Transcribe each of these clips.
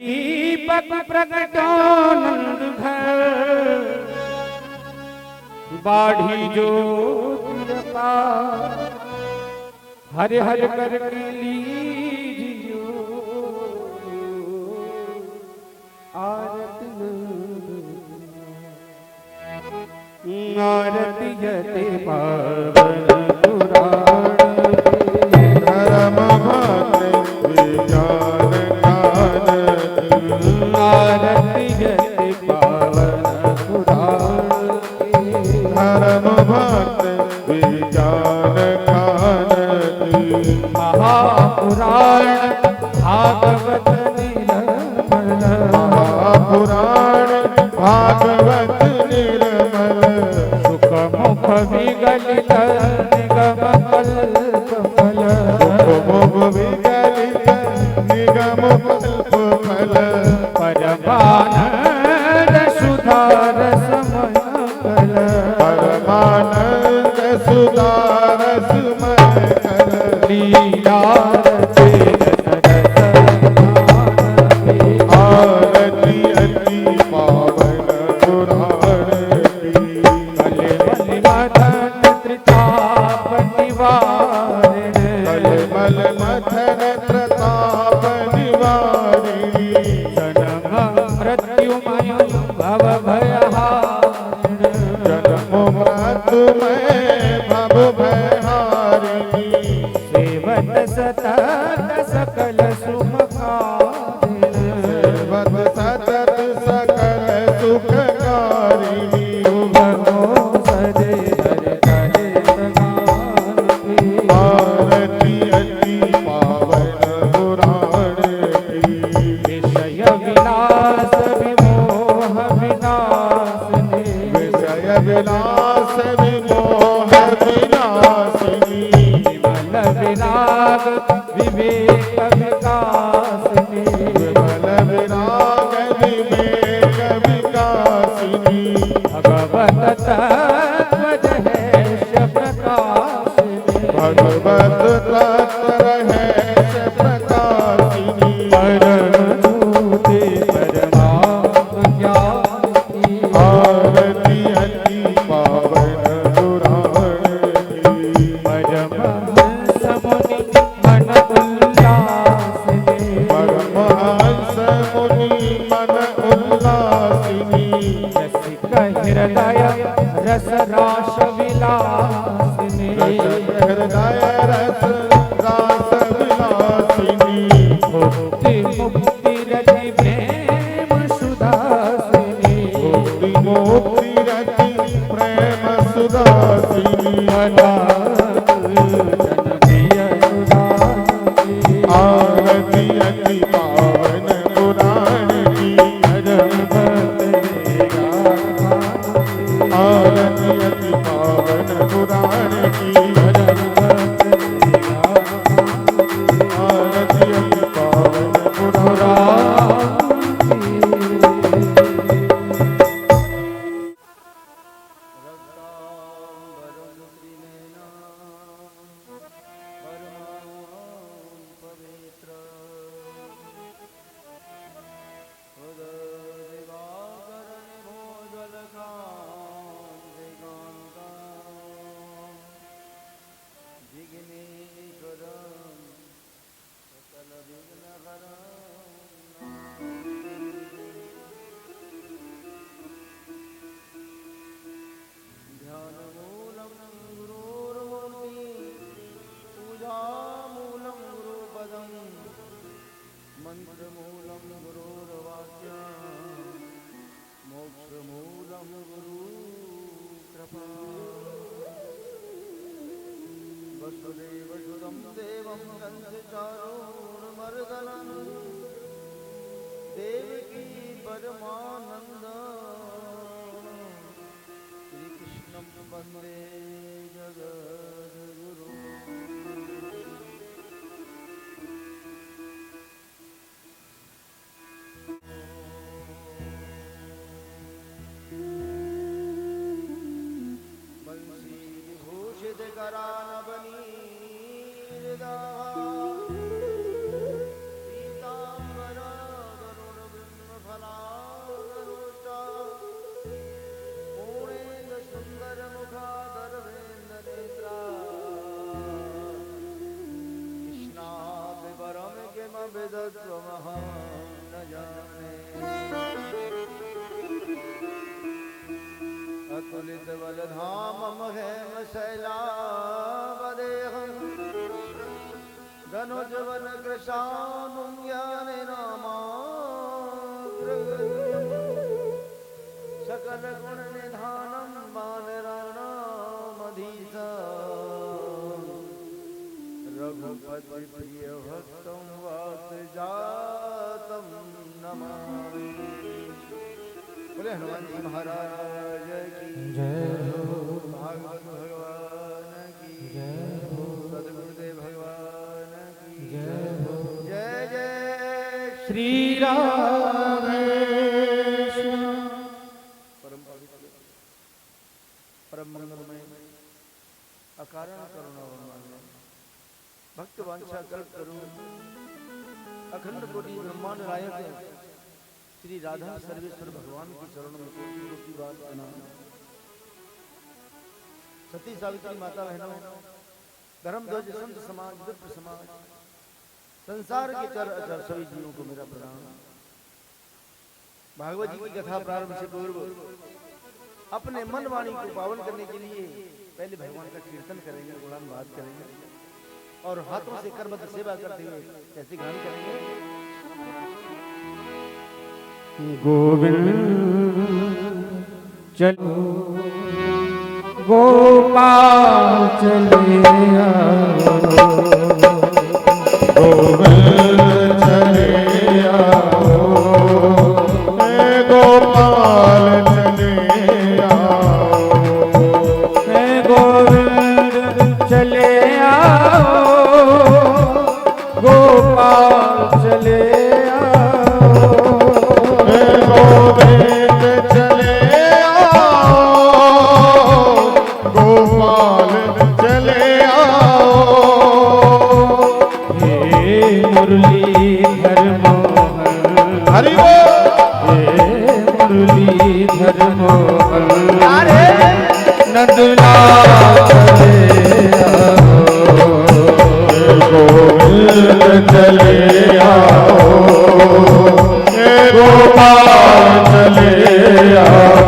दीपक प्रगटो नंद घर, बाढ़ी ज्योतिरपा, हर हर कर लीजियो आरती। आरती यते पावन पुराण धर्म भक्ति ज्ञान आरती यते पावन पुराण धर्म भक्ति विज्ञान महापुराण भागवत निर्मल महापुराण भागवत निर्मल सुख मुख विगलित निगम कल्पफल सुख मुख विगलित निगम कल्पफल परमानंद सुधा रसमय कल परमानंद सुधा रसमय कल लीला सकल सुखकारिणी सतत सकल सुखकारिणी भगो सदे हरे हरे आरती अति पावन पुराण की विषय विलास विमोह विनाशनी विषय विलास विमोह विनाशनी विमल विराग विवेक विकासिनी विमल विराग विवेक विकासिनी भगवत तत्व रहस्य प्रकाशिनी भगवत तत्व रहस्य प्रकाशिनी परमज्योति परमात्म ज्ञानी आरती अति पावन पुराण की परमहंस मुनि मन उल्लासिनी परमहंस मुनि मन उल्लासिनी रसिक हृदय रस रास विलासिनी हृदय रस रास विलासिनी मुक्ति मुक्ति रति प्रेम सुधासिनी मुक्ति मुक्ति रति प्रेम सुधासिनी आरती अति पावन पुराण की आरती अति पावन पुराण की आरती अति पावन पुराण मंत्रमूलं गुरुर्वाक्य मोक्षमूलं गुरुकृपा वसुदेवसुतं देवं कंसचारूढमर्दनं देवकी परमानन्द श्रीकृष्णं वन्दे जगद्गुरुम् करानबनी पीतांबर गरुड़ तत्त्वमहं न जाने अतुलित बलधामं हेम शैलावदेहं धनुजवन कृशानुं सकल गुण निधानं वानराणामधीशं रघुपति प्रिय भक्तं वातजातं नमामि। बोले हनुमान जी महाराज की जय हो, भागवत भगवान की जय हो, सद्गुरुदेव भगवान की जय हो। जय जय श्री राधे परम पवित्र परम मंगलमय अकारण करुणावान भक्त वांछा कल्प करूं अखंड कोटि ब्रह्मांड नायक श्री राधा सर्वेश्वर भगवान के चरणों में कोटि कोटि बार प्रणाम। सती सावित्री माता बहनों, धर्म ध्वज संत समाज, विप्र समाज, संसार के चर अचर सभी जीवों को मेरा प्रणाम। भागवत जी की कथा प्रारंभ से पूर्व अपने मन वाणी को पावन करने के लिए पहले भगवान का कीर्तन करेंगे, गुणान बात करेंगे और हाथों से करबद्ध सेवा करते हुए कैसे गान करेंगे। गोविंद चलो गोपाल चले आओ, गोविंद चले आओ, हे गोपाल चले आओ, हे गोविंद चले आओ, गोपाल चले गोविंद चले आओ, गोपाल चले आओ, हे मुरलीधर मोहन हरि बोल, हे मुरलीधर मोहन नंदलाल चले आओ, गोविंद चले आओ, गोपाल चले आओ।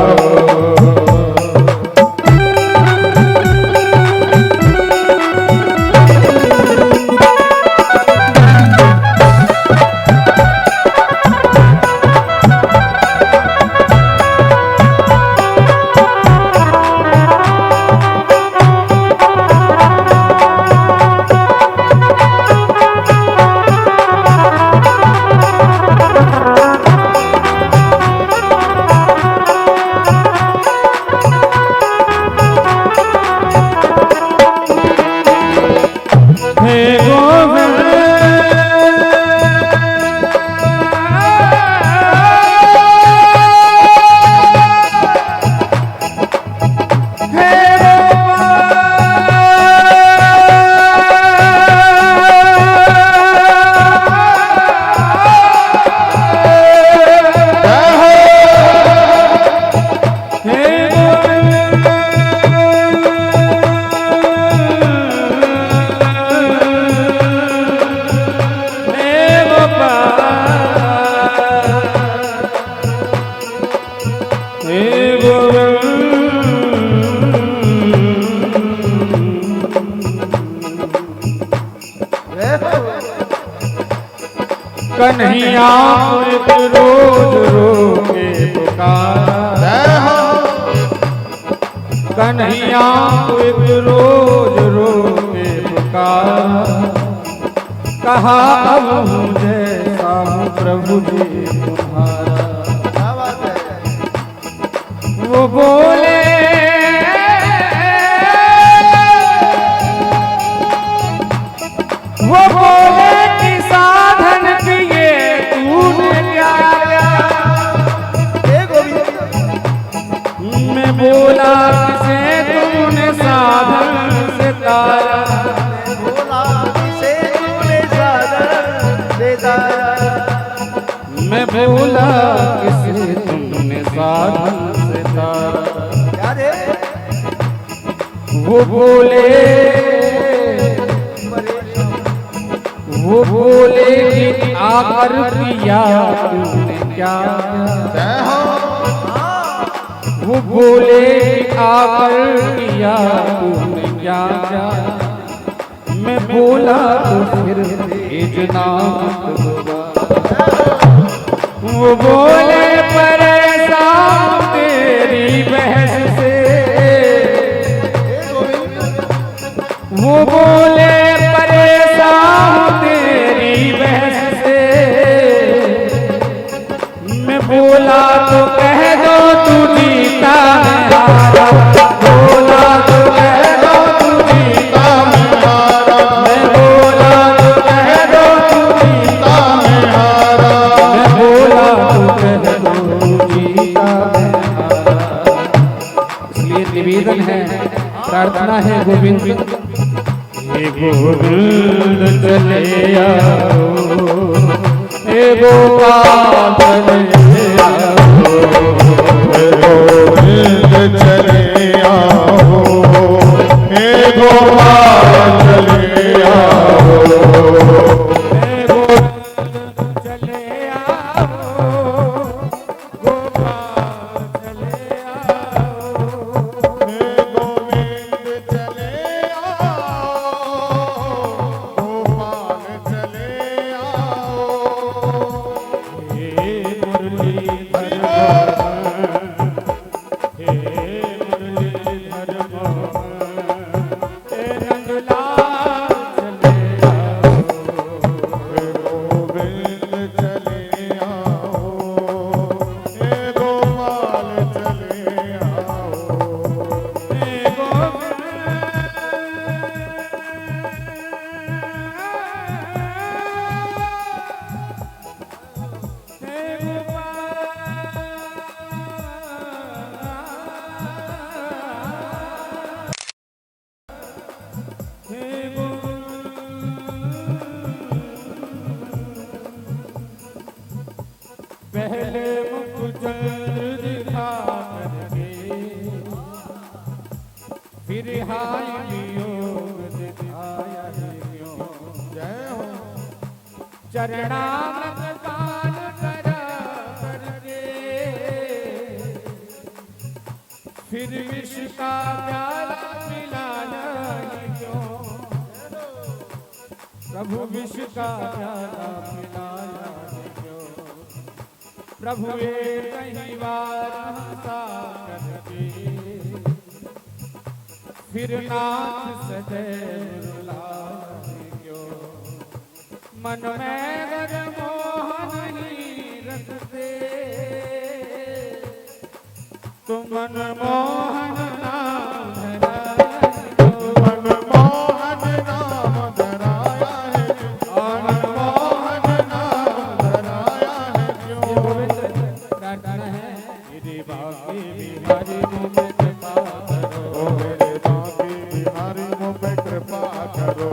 कन्हैया एक रोज रोके पुकारा, कन्हैया एक रोज रोके पुकारा, कहा अब हूँ जैसा हूँ प्रभु जी तुम्हारा। वो बोले कि साधन किए तूने क्या क्या। मैं बोला किसे तूने साधन से तारा, बोला किसे तूने साधन से तारा, मैं बोला किसे तुमने साधन से तारा। वो बोले वो बोले कि आकर पिया तूने क्या, जय हो। वो बोले कि आकर पिया तूने क्या क्या, मैं बोला तो फिर भेजना मत दोबारा। वो बोले परेशान तेरी बहस से, वो बोले परेशान तेरी बहस से, मैं बोला तो कह दो तू जीता मैं हारा, बोला तो कह दो तू जीता मैं हारा, मैं बोला तो कह दो तू जीता मैं हारा, मैं बोला तो कह दो तू जीता मैं हारा। इसलिए निवेदन है, प्रार्थना है गोविंद, हे गोविंद चले आओ, हे गोपाल चले आओ, हे गोविंद चले आओ, हे गोपाल चले आओ, हे गोविंद चले आओ, गोपाल चले आओ, हे गोविंद चले आओ, गोपाल चले आओ, हे मुरलीधर हे मुरलीधर हे नंदलाल चले आओ, हे गोविंद चले आओ, हे गोपाल चले आओ, हे गोविंद पहले मुकुट दिखा करके फिर हाय वियोग दिखाया क्यों, जय हो। चरणामृत पान करा करके फिर विष का प्याला पिलाया क्यों, प्रभु विष का प्याला पिलाया क्यों, प्रभु एक ही बार हंसा करके फिर नाथ सदैव रुलाए क्यों, मन में गर मोहन ही रखते, तुम मन मोहन नाम धराया क्यों, मनमोहन नाम धराया है, और मनमोहन नाम धराया है क्यों। प्रार्थना है, मेरे बाकी बिहारी मुझ पे कृपा करो, ओ मेरे बाकी बिहारी मुझ पे कृपा करो,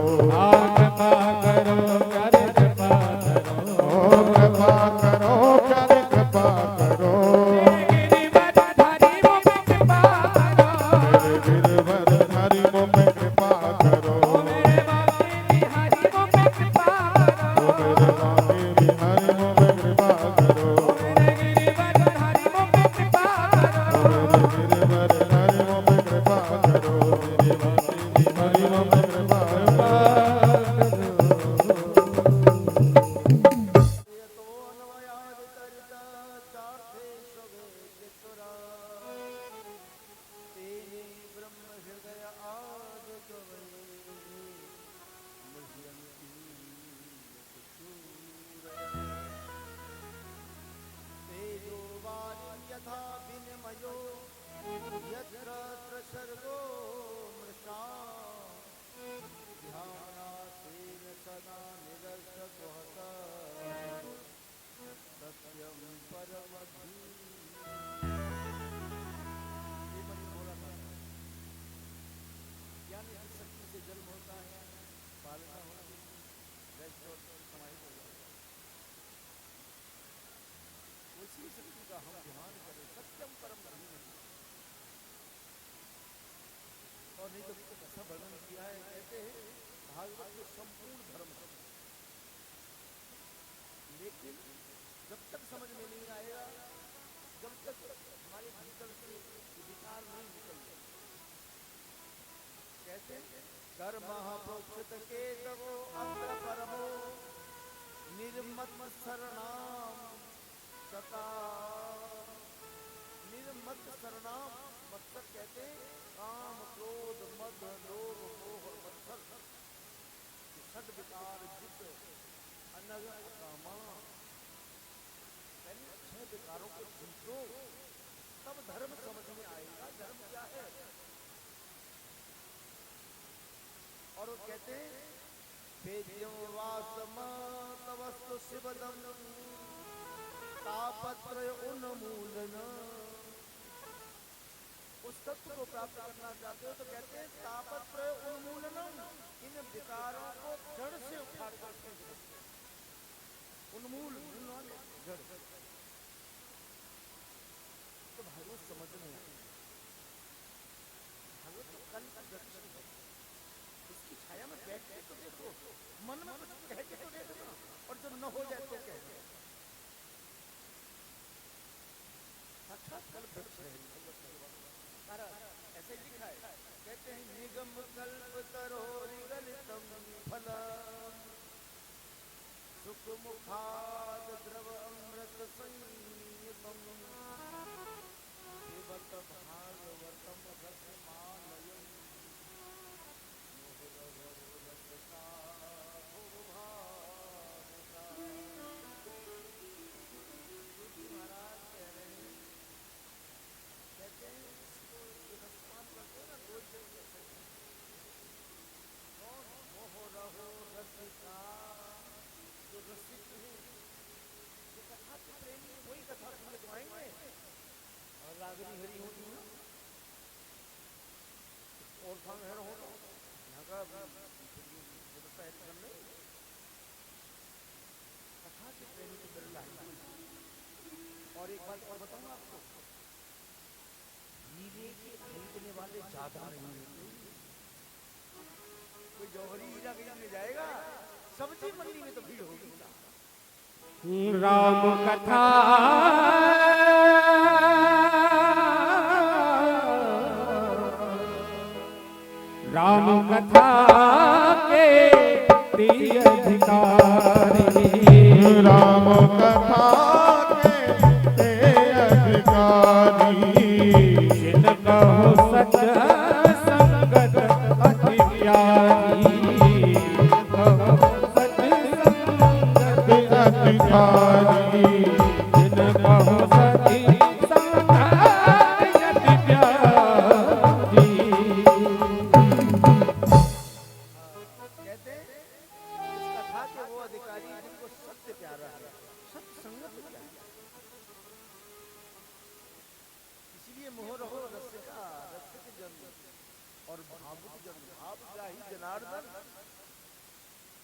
कृपा करो कर कृपा करो, ओ कृपा करो कर कृपा करो, गिरिवरधारी मुझ पे कृपा करो, मेरे गिरवरधारी मुझ पे कृपा करो, मेरे बाकी बिहारी मुझ पे कृपा करो, ओ मेरे बाकी बिहारी मुझ पे कृपा करो, मेरे गिरिवरधारी मुझ पे कृपा ओ करो, मेरे गिरवरधारी मुझ पे कृपा करो, मेरे बाकी बिहारी मुझ पे कृपा करो। और नहीं तो ऐसा वर्णन किया है, कहते हैं भागवत में संपूर्ण धर्म है, लेकिन जब तक समझ में नहीं आएगा, जब तक हमारे भीतर से विकार नहीं निकलते। कैसे कर्म प्रोक्षित के तवो अत्र परमो निर्मत शरणाम सता। निर्मत शरणाम, मत्सर कहते काम क्रोध मद लोभ मोह और मत्सर, षड विकार जित अनग कामा। पहले 6 विकारों को जीतो, तब धर्म समझ में आएगा धर्म क्या है। और वो कहते वेद्यम वासम तवस्तु शिवदम तापत्रय उन्मूलन। उस तत्व को प्राप्त करना चाहते हो तो कहते हैं तापत्रय उन्मूलनम, इन विकारों को जड़ से उखाड़ कर फेंक दो। उन्मूल जड़। तो भागवत समझ में आए, भागवत तो कल का दर्शन है। इसकी छाया में बैठ के तो देखो, मन में कुछ कह के तो देखो, और जब न हो जाए तो कह दो। साक्षात कल वृक्ष है ऐसे लिखा है। कहते हैं निगम कल्प तरोरि गलितम फल सुख मुखाद द्रव अमृत संयुतम देवत भागवतम रसमालयम रसका महाराज कह रहे हैं, कहते हैं इसको रसपान करते ना दो कौन मोह रहो रसिका, जो रसिक है, जो कथा के प्रेमी वही कथा सुन पाएंगे। और रागनी हरी होती है और फांग हर हो यहाँ का व्यवस्था है करने, कथा के प्रेमी को बिरला है। और एक बात और बताऊंगा आपको, हीरे के खरीदने वाले ज्यादा नहीं होते। कोई जौहरी हीरा खरीदने जाएगा, सब्जी मंडी में तो भीड़ होगी। राम कथा राम कथा के प्रिय अधिकारी, राम कथा के अधिकारी, जिन कहो सच संगत अति प्यारी, कहो सच संगत अधिकारी, जिन कहो सती संगत अति प्यारी। कहते हैं इस कथा के वो अधिकारी जिनको सत्य प्यारा है, सत्य संगत प्यारा है। इसलिए मोह रहो रसिका, रसिक जन और भावुक जन, भावग्राही जनार्दन।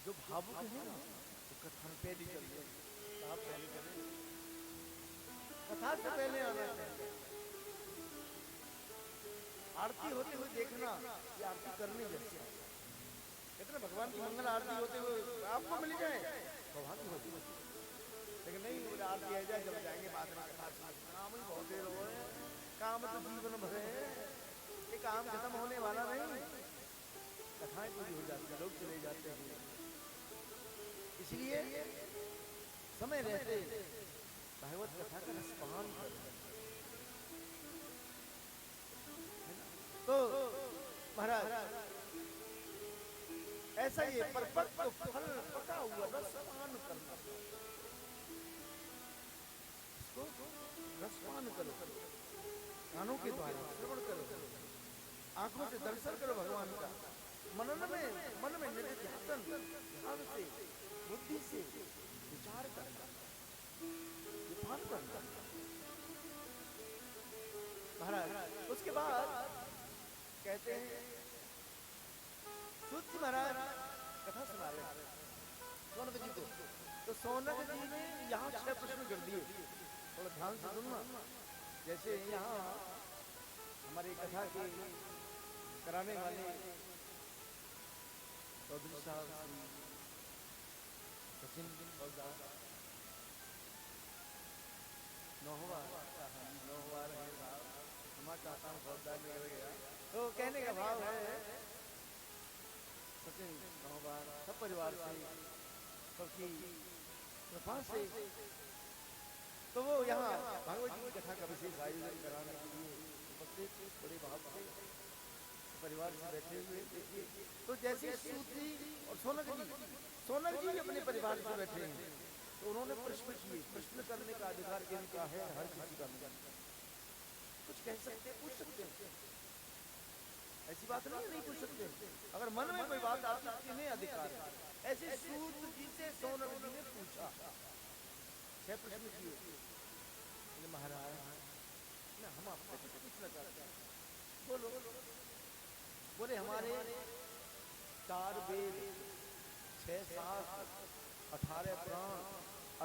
जो भावुक है ना तो कथा में पहले चल जाए, आप पहले करें, कथा से पहले आना चाहिए। आरती होते हुए देखना, ये आरती करने जैसे है। कितने भगवान की मंगल आरती होते हुए आपको मिल जाए, भगवान की होती है। लेकिन नहीं, बोले आरती है जाए, जब जाएंगे बाद में कथा सुनाएंगे। काम ही बहुत देर हो रहे हैं, काम तो जीवन भर है, ये काम खत्म होने वाला नहीं। कथाएं पूरी हो जाती है, लोग चले जाते हैं। इसलिए समय रहते भागवत कथा का रसपान करो। तो महाराज ऐसा ये परिपक्व फल पका हुआ रसपान करना, इसको रसपान करो, कानों के द्वारा श्रवण करो, आंखों से दर्शन करो भगवान का, मन में निधिध्यासन, ध्यान से, बुद्धि से विचार करना, विपान करना। महाराज उसके बाद कहते हैं सूत जी महाराज कथा सुना रहे हैं सौनक जी को। तो सौनक जी ने यहाँ 6 प्रश्न कर दिए, थोड़ा ध्यान से सुनना। जैसे यहाँ हमारी कथा के कराने वाले चौधरी साहब सचिन क्षमा चाहता हूँ, सावधान में रह गया। तो कहने का भाव है सचिन गाँव बार सब परिवार से सबकी कृपा से तो वो यहाँ भागवत जी की कथा का विशेष आयोजन कराने के लिए उपस्थित बड़े भाव से परिवार से बैठे हुए देखिए। तो जैसे सूत जी और सोनक जी अपने परिवार से बैठे हैं तो उन्होंने प्रश्न किए। प्रश्न करने का अधिकार इनका है, हर किसी का नहीं। कुछ कह सकते, पूछ सकते हैं, ऐसी बात नहीं पूछ सकते। अगर मन में कोई बात आती है इन्हें अधिकार है। ऐसे सूत जी से सोनक जी ने पूछा, 6 प्रश्न किए। महाराज ना हम आपसे कुछ पूछना चाहते हैं, बोलो। बोले हमारे 4 वेद, 6 शास्त्र, 18 पुराण,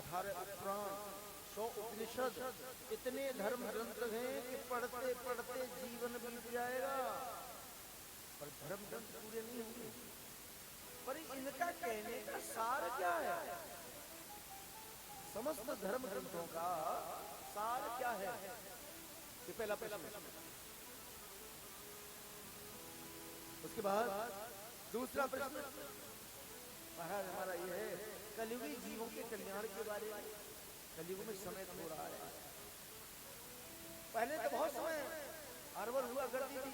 18 उपपुराण, 100 उपनिषद, इतने धर्म ग्रंथ हैं कि पढ़ते पढ़ते जीवन बीत जाएगा पर धर्म ग्रंथ पूरे नहीं होंगे। पर इनका कहने का सार क्या है? समस्त धर्म ग्रंथों का सार क्या है? ये पहला प्रश्न। उसके बाद दूसरा प्रश्न महाराज हमारा ये है कलियुगी जीवों के कल्याण के बारे में। कलियुग में समय हो रहा है। पहले तो बहुत समय अरबर हुआ करती थी,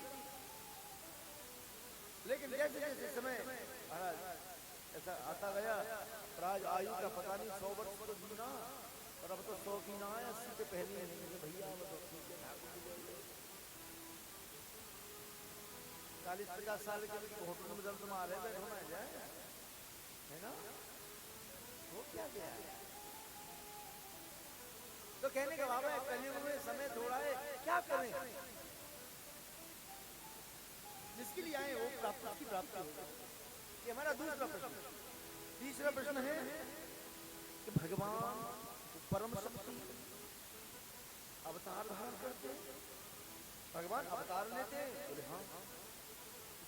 लेकिन जैसे जैसे समय महाराज ऐसा आता गया, आज आयु का पता नहीं 100 वर्ष तो जीना, और अब तो 100 की ना है, 80 पे पहले नहीं भैया, अब तो 40-50 साल के घुटनों में दर्द मारे बैठो ना जाए, है ना? वो क्या गया है? तो कहने का बाबा है कलयुग में समय थोड़ा है, क्या करें? जिसके लिए आए वो प्राप्ति की प्राप्ति होगी। ये हमारा दूसरा प्रश्न। तीसरा प्रश्न है कि भगवान परम शक्ति अवतार धारण करते, भगवान अवतार लेते, बोले हाँ।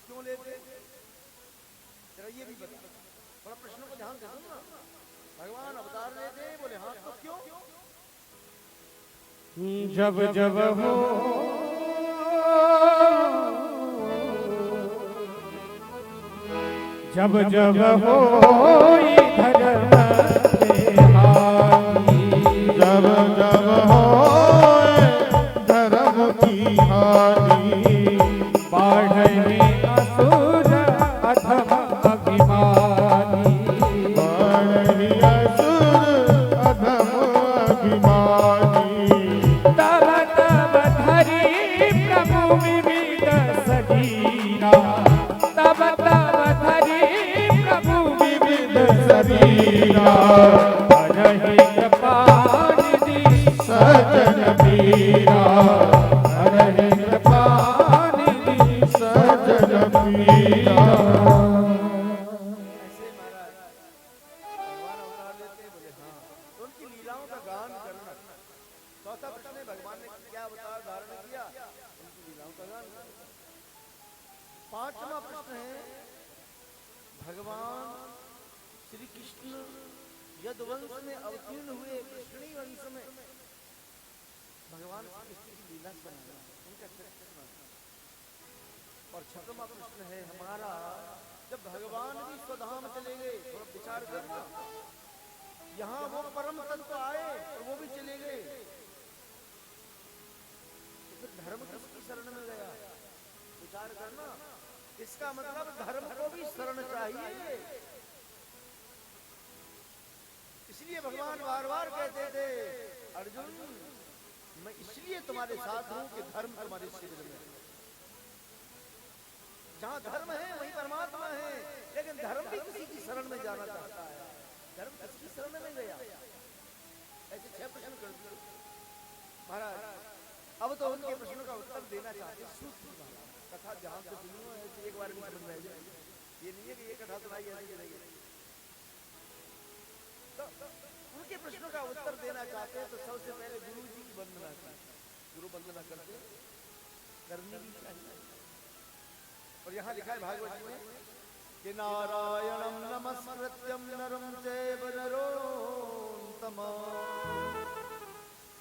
क्यों लेते? जरा ये भी बता, बड़ा प्रश्नों को ध्यान से सुनना। भगवान अवतार लेते, बोले हाँ, तो क्यों? जब जब हो जब जब हो धर्म के हानि, जब जब हो धर्म की हानि, बाढ़े असुर अधम अभिमानी, बाढ़े असुर अधम अभिमानी, तब तब धरी प्रभु विविध सजीरा, तब तब धरी प्रभु विविध सजीरा, रहे कृपानिधि सजन पीरा, रहे कृपानिधि सजन पीरा। ऐसे महाराज भगवान अवतार लेते, बोले हाँ, तो उनकी लीलाओं का गान करना। चौथा प्रश्न है भगवान ने क्या अवतार धारण किया, उनकी लीलाओं का गान करना। पांचवा प्रश्न है भगवान श्री कृष्ण यदुवंश में अवतीर्ण हुए, कृष्णी वंश में भगवान श्री कृष्ण की लीला सुनाना, उनका चरित्र सुनाना। और छठवां प्रश्न है हमारा, जब भगवान भी स्वधाम चले गए, थोड़ा विचार करना, यहाँ वो परम तत्व आए और वो भी चले गए, तो फिर धर्म किसकी शरण में गया? विचार करना। इसका मतलब धर्म को भी शरण चाहिए। इसलिए भगवान बार बार कहते थे अर्जुन मैं इसलिए तुम्हारे साथ हूं कि धर्म तुम्हारे शिविर में। जहां धर्म है वहीं परमात्मा है, लेकिन धर्म भी किसी की शरण में जाना चाहता है। धर्म किसकी शरण में गया? ऐसे 6 प्रश्न कर दिए महाराज। अब तो उनके प्रश्नों का उत्तर देना चाहते सूत्र कथा ध्यान से सुनियो, ऐसे एक बार भी समझ में आ जाए। ये नहीं है कि ये कथा सुनाई ऐसे नहीं। तो उनके प्रश्नों का उत्तर देना चाहते हैं तो सबसे पहले गुरु जी की वंदना की। गुरु वंदना करते करनी भी चाहिए। और यहाँ लिखा है भागवत में कि नारायणं नमस्कृत्यं नरं चैव नरोत्तमं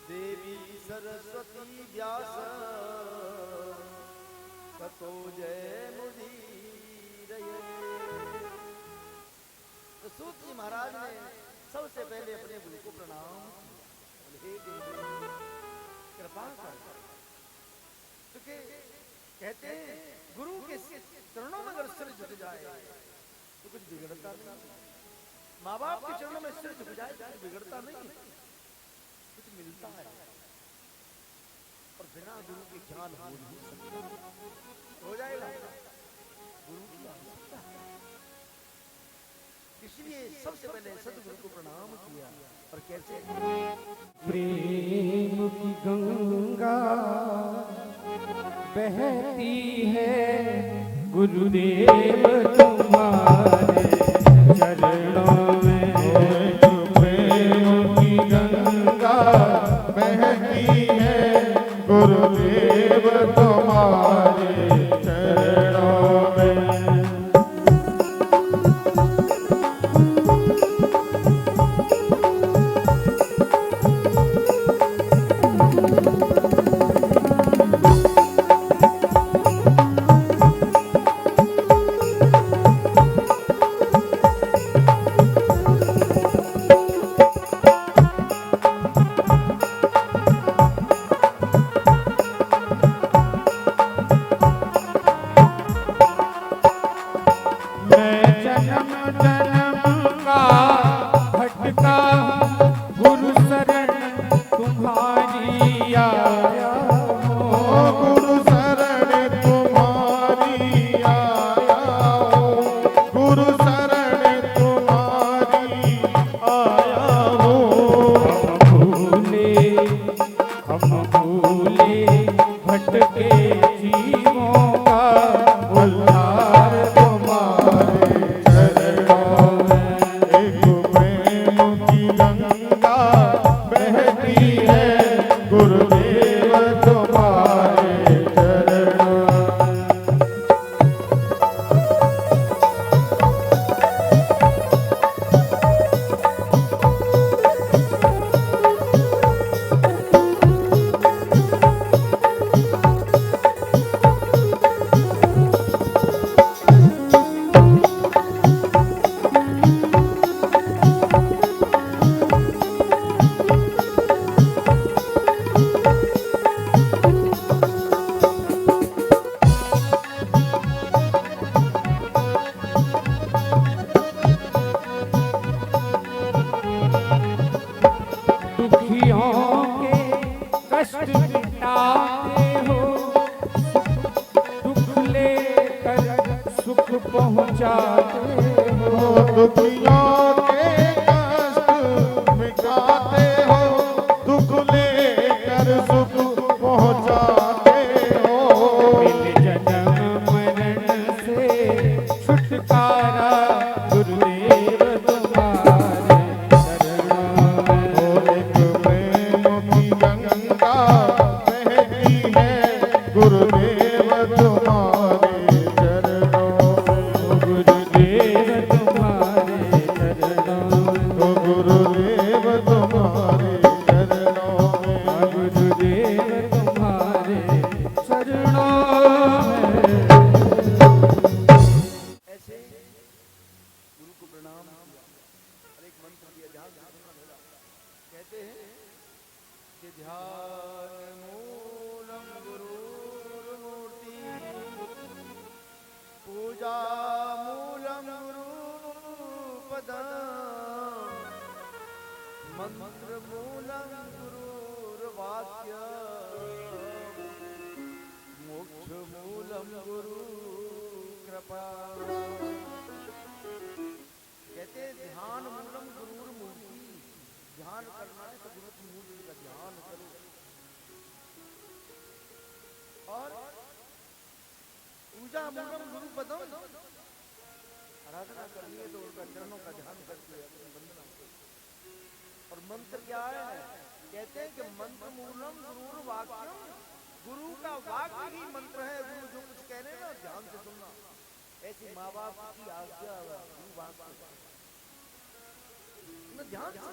देवी सरस्वती व्यास को जय मुदीर ये। तो सूत जी महाराज ने सबसे पहले अपने गुरु को प्रणाम किया। हे गुरु कृपा कर, क्योंकि कहते हैं गुरु के चरणों में अगर सिर झुक जाए तो कुछ बिगड़ता नहीं। माँ बाप के चरणों में सिर झुक जाए तो कुछ बिगड़ता नहीं, कुछ मिलता है। और बिना गुरु के ज्ञान हो नहीं सकता, हो जाएगा गुरु की आवश्यकता है। इसलिए सबसे पहले सदगुरु को प्रणाम किया। और कैसे? प्रेम की गंगा बहती है गुरुदेव तुम्हारे चरणों में। प्रेम की गंगा बहती है गुरुदेव तुम्हारे चरणों में। आराधना करनी है तो उनका चरणों का ध्यान करके अपनी वंदना करो। और मंत्र क्या है? कहते हैं कि मंत्र मूलम गुरु वाक्यम, गुरु का वाक्य ही मंत्र है। गुरु जो कुछ कह रहे हैं ना ध्यान से सुनना। ऐसी माँ बाप की आज्ञा गुरु वाक्य ध्यान से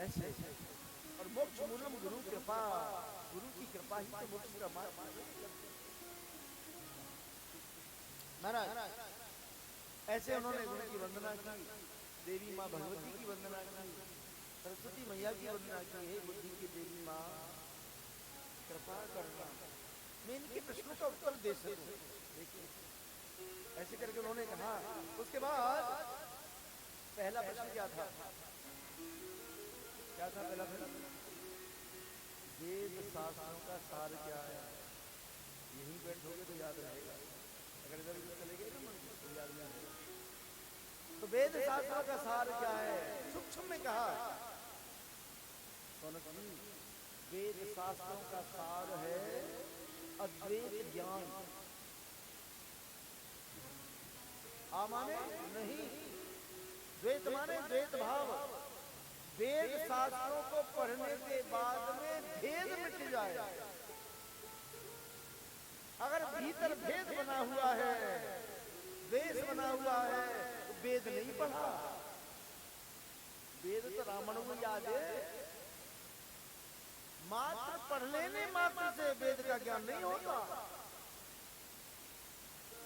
ऐसे। और और मोक्ष मूलम गुरु कृपा, गुरु की कृपा ही तो मोक्ष का मार्ग है। महाराज ऐसे उन्होंने गुरु की वंदना की, देवी माँ भगवती की वंदना की, सरस्वती मैया की वंदना की, हे बुद्धि की देवी माँ कृपा करना, मैं इनके प्रश्नों का उत्तर दे सकूं। देखिए ऐसे करके उन्होंने कहा। उसके बाद पहला प्रश्न क्या था? क्या था पहला प्रश्न? वेद शास्त्रों का सार क्या है? यहीं बैठोगे तो याद रहेगा, अगर इधर उधर चले गए ना मन तो याद नहीं रहेगा। तो वेद शास्त्रों का सार क्या है? सूक्ष्म में कहा वेद शास्त्रों का सार है अद्वैत ज्ञान। आ माने नहीं, द्वैत माने द्वैत भाव। वेद शास्त्रों को पढ़ने के बाद में भेद मिट जाए। अगर भीतर भेद बना हुआ है, द्वेष बना हुआ है, तो वेद नहीं पढ़ा। वेद तो रावण को याद है, मात्र पढ़ लेने मात्र से वेद का ज्ञान नहीं होता।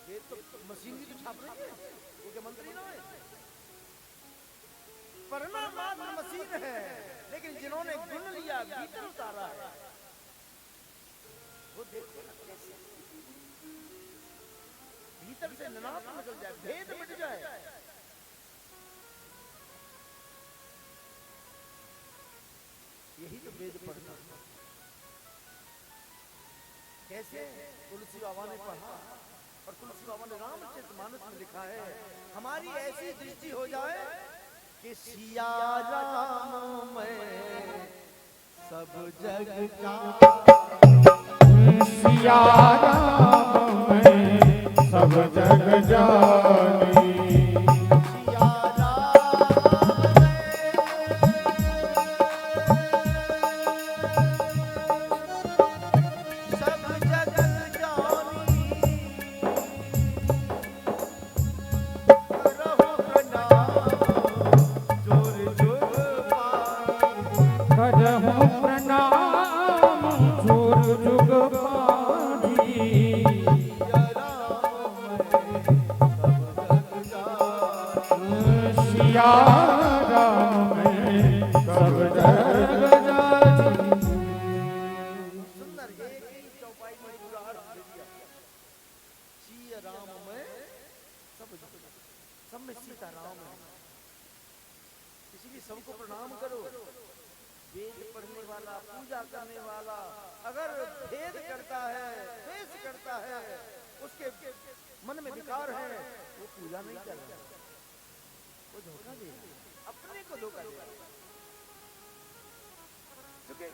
वेद तो मशीन की तो छाप रही है, वो क्या मंत्री ना है। पढ़ना मात्र मशीन है, लेकिन जिन्होंने गुण लिया भीतर उतारा है, वो देखो ना कैसे भीतर से ननाप निकल जाए, भेद मिट जाए। यही तो वेद पढ़ना। कैसे? तुलसी बाबा ने पढ़ा, और तुलसी बाबा ने रामचरितमानस में लिखा है, हमारी ऐसी दृष्टि हो जाए कि सिया राम में सब जग का, सिया राम में सब जग जानी, सिया सब जग जानी, रहो प्रणाम जोर जोर पानी, करहु प्रणाम जोर जुग पानी, सिया राम में सब जग सिया राम में सब जग जानी। सुंदर एक ही चौपाई में पूरा अर्थ दे दिया। सिया राम में सब में सीता राम है, इसलिए सबको प्रणाम करो। वेद पढ़ने वाला, पूजा करने वाला अगर भेद करता है, द्वेष करता है, उसके मन में विकार है, वो पूजा नहीं कर रहा, वो धोखा दे रहा, अपने को धोखा दे रहा। क्योंकि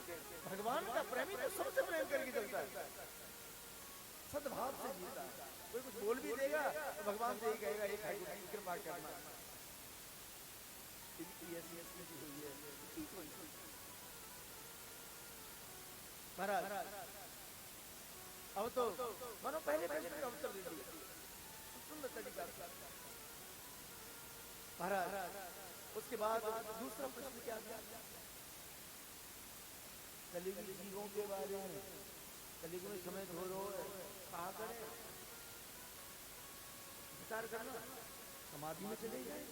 भगवान का प्रेमी तो सबसे प्रेम करके चलता है, सद्भाव से जीता है। कोई कुछ बोल भी देगा तो भगवान से ही कहेगा, एक ठाकुर की कृपा करना, इनकी ऐसी स्थिति हुई है। महाराज अब तो मानो पहले प्रश्न का उत्तर दे दिया सुंदर तरीका से। महाराज उसके बाद दूसरा प्रश्न क्या था? कलियुगी जीवों के बारे में। कलियुग में समय धो रो है, कहा करें? विचार करना, समाधि में चले जाए,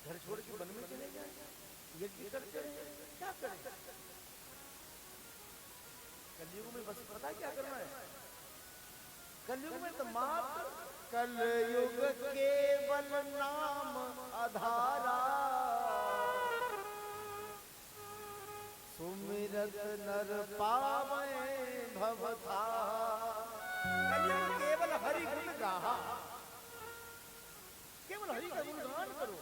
घर छोड़ के वन में चले जाए, यज्ञ करते रहे, क्या करें? कलयुग में बस पता क्या करना है? कलयुग में तो मात्र कलयुग केवल नाम आधारा, सुमिरत नर पावे भवथा। कलयुग केवल हरि गुण गाहा, केवल हरि का गुणगान करो,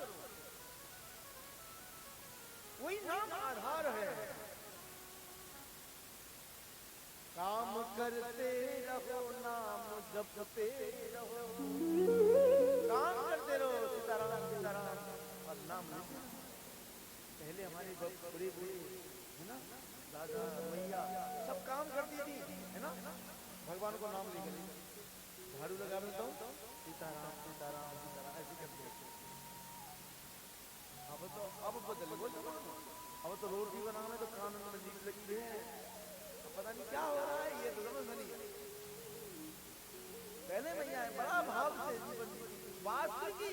वही नाम आधार है। काम करते रहो, नाम जपते रहो, काम करते रहो, सीताराम सीताराम, और नाम नहीं। पहले हमारे बड़े बूढ़े है ना, दादा मैया सब काम करती थी, है ना, भगवान को नाम लेकर झाड़ू लगा देता हूँ, सीताराम सीताराम सीताराम ऐसे करते। अब तो अब बदल गो, अब तो तो रोटी बनाने तो कान में नजीक लगी है, तो पता नहीं क्या हो रहा है, ये तो समझ में नहीं है। पहले मैया बड़ा भाव से जीवन जीती, वास्तु की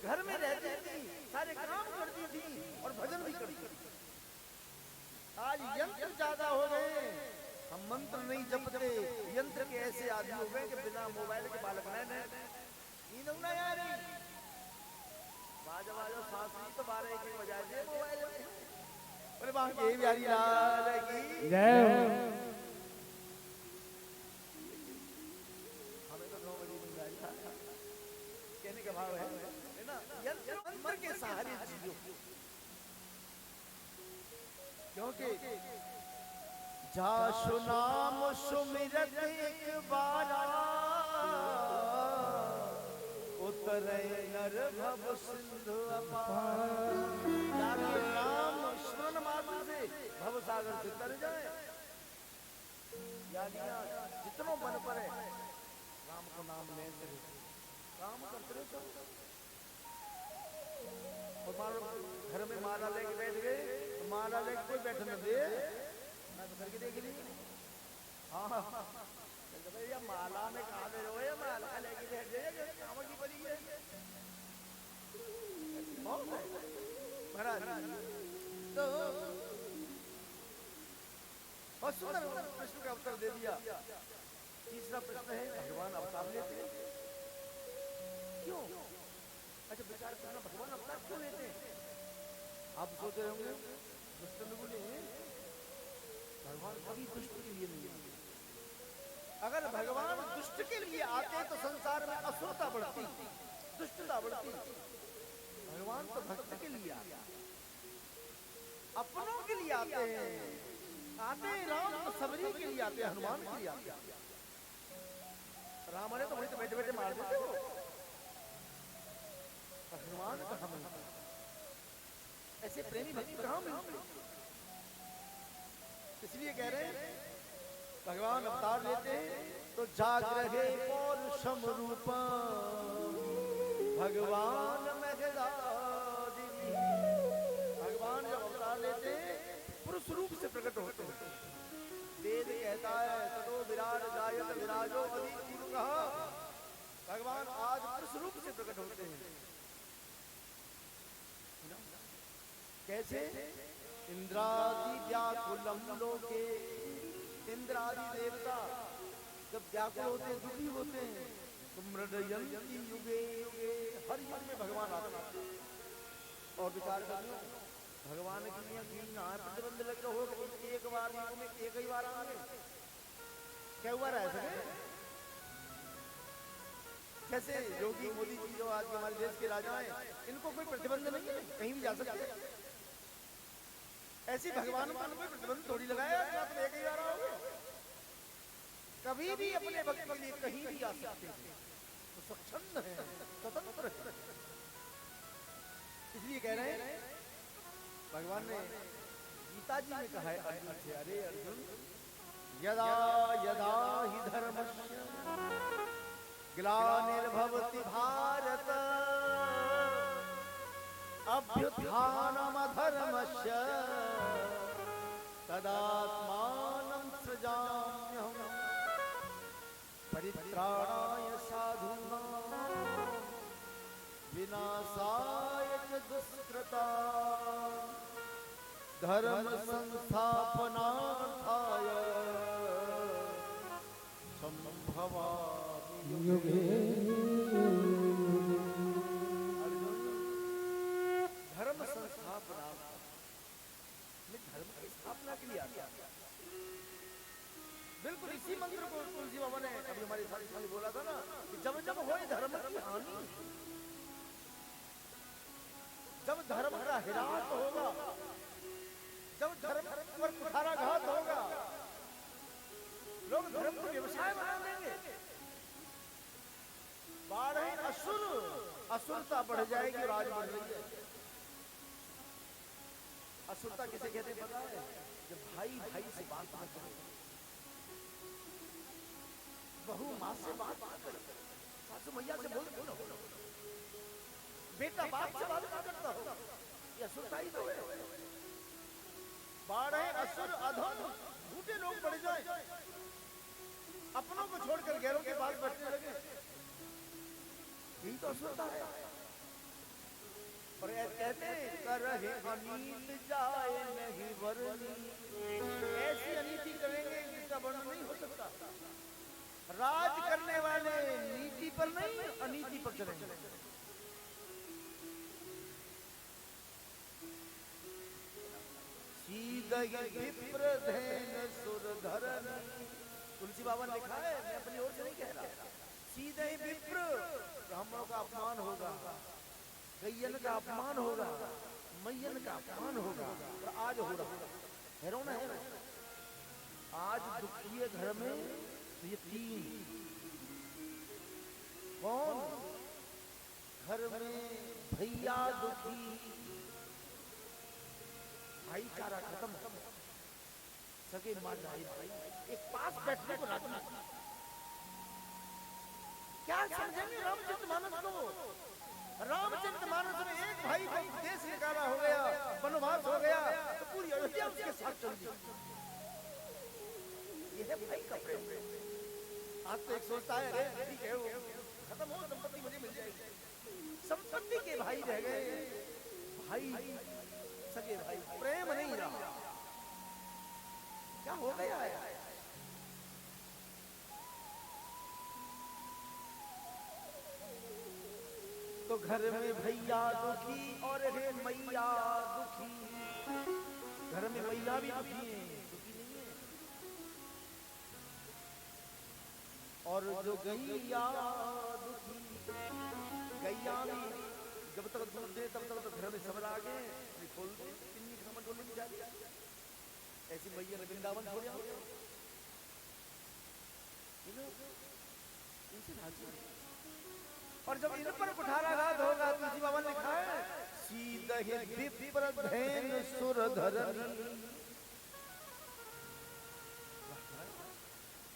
घर में रहती थी, सारे काम करती थी और भजन भी करती थी। आज यंत्र ज्यादा हो गए, हम मंत्र नहीं जपते, यंत्र के ऐसे आदमी हो गए कि बिना मोबाइल के बालक नहीं ना यार, बाजा बाजा सांसरी तो 12-1 बजाए दे मोबाइल में। बोले वहां के बिहारी लाल की जय हो। हमें तो 9 बजे नींद आई था, कहने का भाव है ना, यंत्र मंत्र के सहारे जियो, क्योंकि जासु नाम सुमिरत एक बारा, उतरे नर भव सिंधु अपार। नाम स्मरण मात्र से भव सागर से तर जाए। जितनों मन पर है राम को नाम लेते रहे, काम करते रहे सब। और मान लो घर में माला लेके बैठ गए, तो माला लेके कोई बैठ न दे, मैं तो करके देख ली। हाँ भैया माला में कहा दे रहे हो, माला लेके बैठ जाइए, काम की बड़ी है महाराज। तो बहुत सुंदर प्रश्न का उत्तर दे दिया। तीसरा प्रश्न है, भगवान अवतार लेते हैं क्यों? अच्छा विचार करना, भगवान अवतार क्यों लेते हैं? आप सोच रहे होंगे दुष्ट लोगों ने, भगवान कभी दुष्ट के लिए नहीं आते। अगर भगवान दुष्ट के लिए आते तो संसार में असुरता बढ़ती, दुष्टता बढ़ती। भगवान तो भक्त के लिए आते, अपनों के लिए आते हैं। आते हैं राम तो सबरी के लिए आते हैं, हनुमान के लिए आते हैं। राम ने तो वही तो बैठे बैठे मार देते वो, हनुमान कहाँ मिलता? ऐसे प्रेमी भक्त कहाँ मिलते? इसलिए कह रहे हैं भगवान अवतार लेते हैं तो जाग रहे पौरुषम रूपा, भगवान मेघदादि। भगवान जब अवतार लेते हैं पुरुष रूप से प्रकट होते हैं। वेद कहता है ततो विराट जायत विराजो अदिति कहा, भगवान आज पुरुष रूप से प्रकट होते हैं। कैसे? इंद्रादि व्याकुलम लोके, इंद्रादि देवता जब व्याकुल होते हैं, दुखी होते हैं, तो मृदयंती युगे युगे, हर युग में भगवान आते हैं। और विचार करिए भगवान की प्रतिबंध लग हो, एक बार युग में एक ही बार आए, क्या हुआ रहा है? जैसे योगी मोदी जी जो आज हमारे देश के राजा हैं, इनको कोई प्रतिबंध नहीं है, कहीं भी जा सकते हैं। ऐसी भगवान को कोई प्रतिबंध थोड़ी लगाया कि तुम एक ही बार आओगे, कभी भी अपने भक्त के लिए कहीं भी आ सकते हैं, तो स्वच्छंद है, स्वतंत्र है। इसलिए कह रहे हैं भगवान ने गीता जी में कहा है अर्जुन से, अरे अर्जुन यदा यदा हि धर्मस्य ग्लानिर्भवति भारत अभ्युत्थानमधर्मस्य तदात्मानं सृजाम्यहम् परित्राणाय साधूनां विनाशाय च दुष्कृतां धर्म संस्थापनार्थाय संभवामि युगे। धर्म संस्थापना, धर्म की स्थापना के लिए आता है। बिल्कुल इसी मंत्र को तुलसी बाबा ने अभी हमारी सारी बोला था ना कि जब जब होए धर्म की हानि, जब धर्म का हिरास होगा, जब धर्म पर कुठाराघात होगा, लोग धर्म को व्यवसाय बना देंगे, बाढ़ असुर, असुरता बढ़ जाएगी, राज बढ़ रही है। असुरता किसे कहते हैं पता है? जब भाई भाई से बात न करे, बहू माँ से बात न करे, सासू मैया से बोल बोलो, बेटा बाप से बात न करता हो, ये असुरता ही तो है। बाढ़े असुर अधम झूठे लोग बढ़ जाए, अपनों को छोड़कर गैरों के पास बैठने लगे, यही तो असुरता है। और कहते करहे अनीत जाए नहीं वर्णी, ऐसी अनीति करेंगे जिसका वर्णन नहीं हो सकता। राज करने वाले नीति पर नहीं अनीति पर चलेंगे। विप्र धैन सुर धरन, तुलसी बाबा ने लिखा है, मैं अपनी ओर से नहीं कह रहा। सीधे ही विप्र, ब्राह्मणों का अपमान होगा, गैयन का अपमान होगा, मैयन का अपमान होगा। और आज हो रहा है रो ना, आज दुखी है घर में तो ये तीन कौन, घर में भैया दुखी, भाईचारा खत्म, सगे मार भाई, एक पास बैठने को राजी। क्या समझेंगे रामचरितमानस को? रामचरितमानस में एक भाई को देश निकाला हो गया, वनवास हो गया, तो पूरी अयोध्या उसके साथ चल दी। ये है भाई का प्रेम। आज तो एक सोचता है अरे ठीक है वो खत्म हो, संपत्ति मुझे मिल जाएगी। संपत्ति के भाई रह गए, भाई सगे भाई, प्रेम नहीं रहा। क्या हो गया है? तो घर में भैया दुखी और है मैया दुखी। घर में मैया भी दुखी है, दुखी नहीं है। और जो गैया दुखी, गैया भी जब तक दूध दे तब तक तो घर में सब आ गए, खोल दे किन्नी समझ बोलने की जाती है। ऐसी मैया ने वृंदावन छोड़ दिया, इनसे राजी। और जब इन पर कुठाराघात होगा, तुलसी बाबा ने लिखा है सीधे विप्र धैन सुर धरन,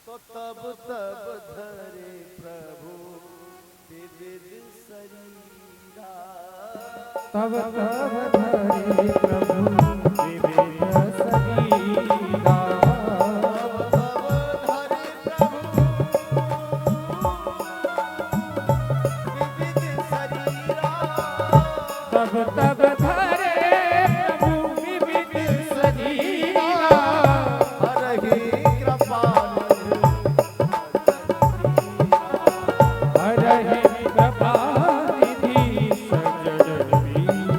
तो तब तब धरे प्रभु विविध शरीरा, तब तब धरे प्रभु विविध शरीरा, तब तब धरे प्रभु विविध शरीरा, हरहि कृपानिधि, हरहि कृपानिधि सजन वीर।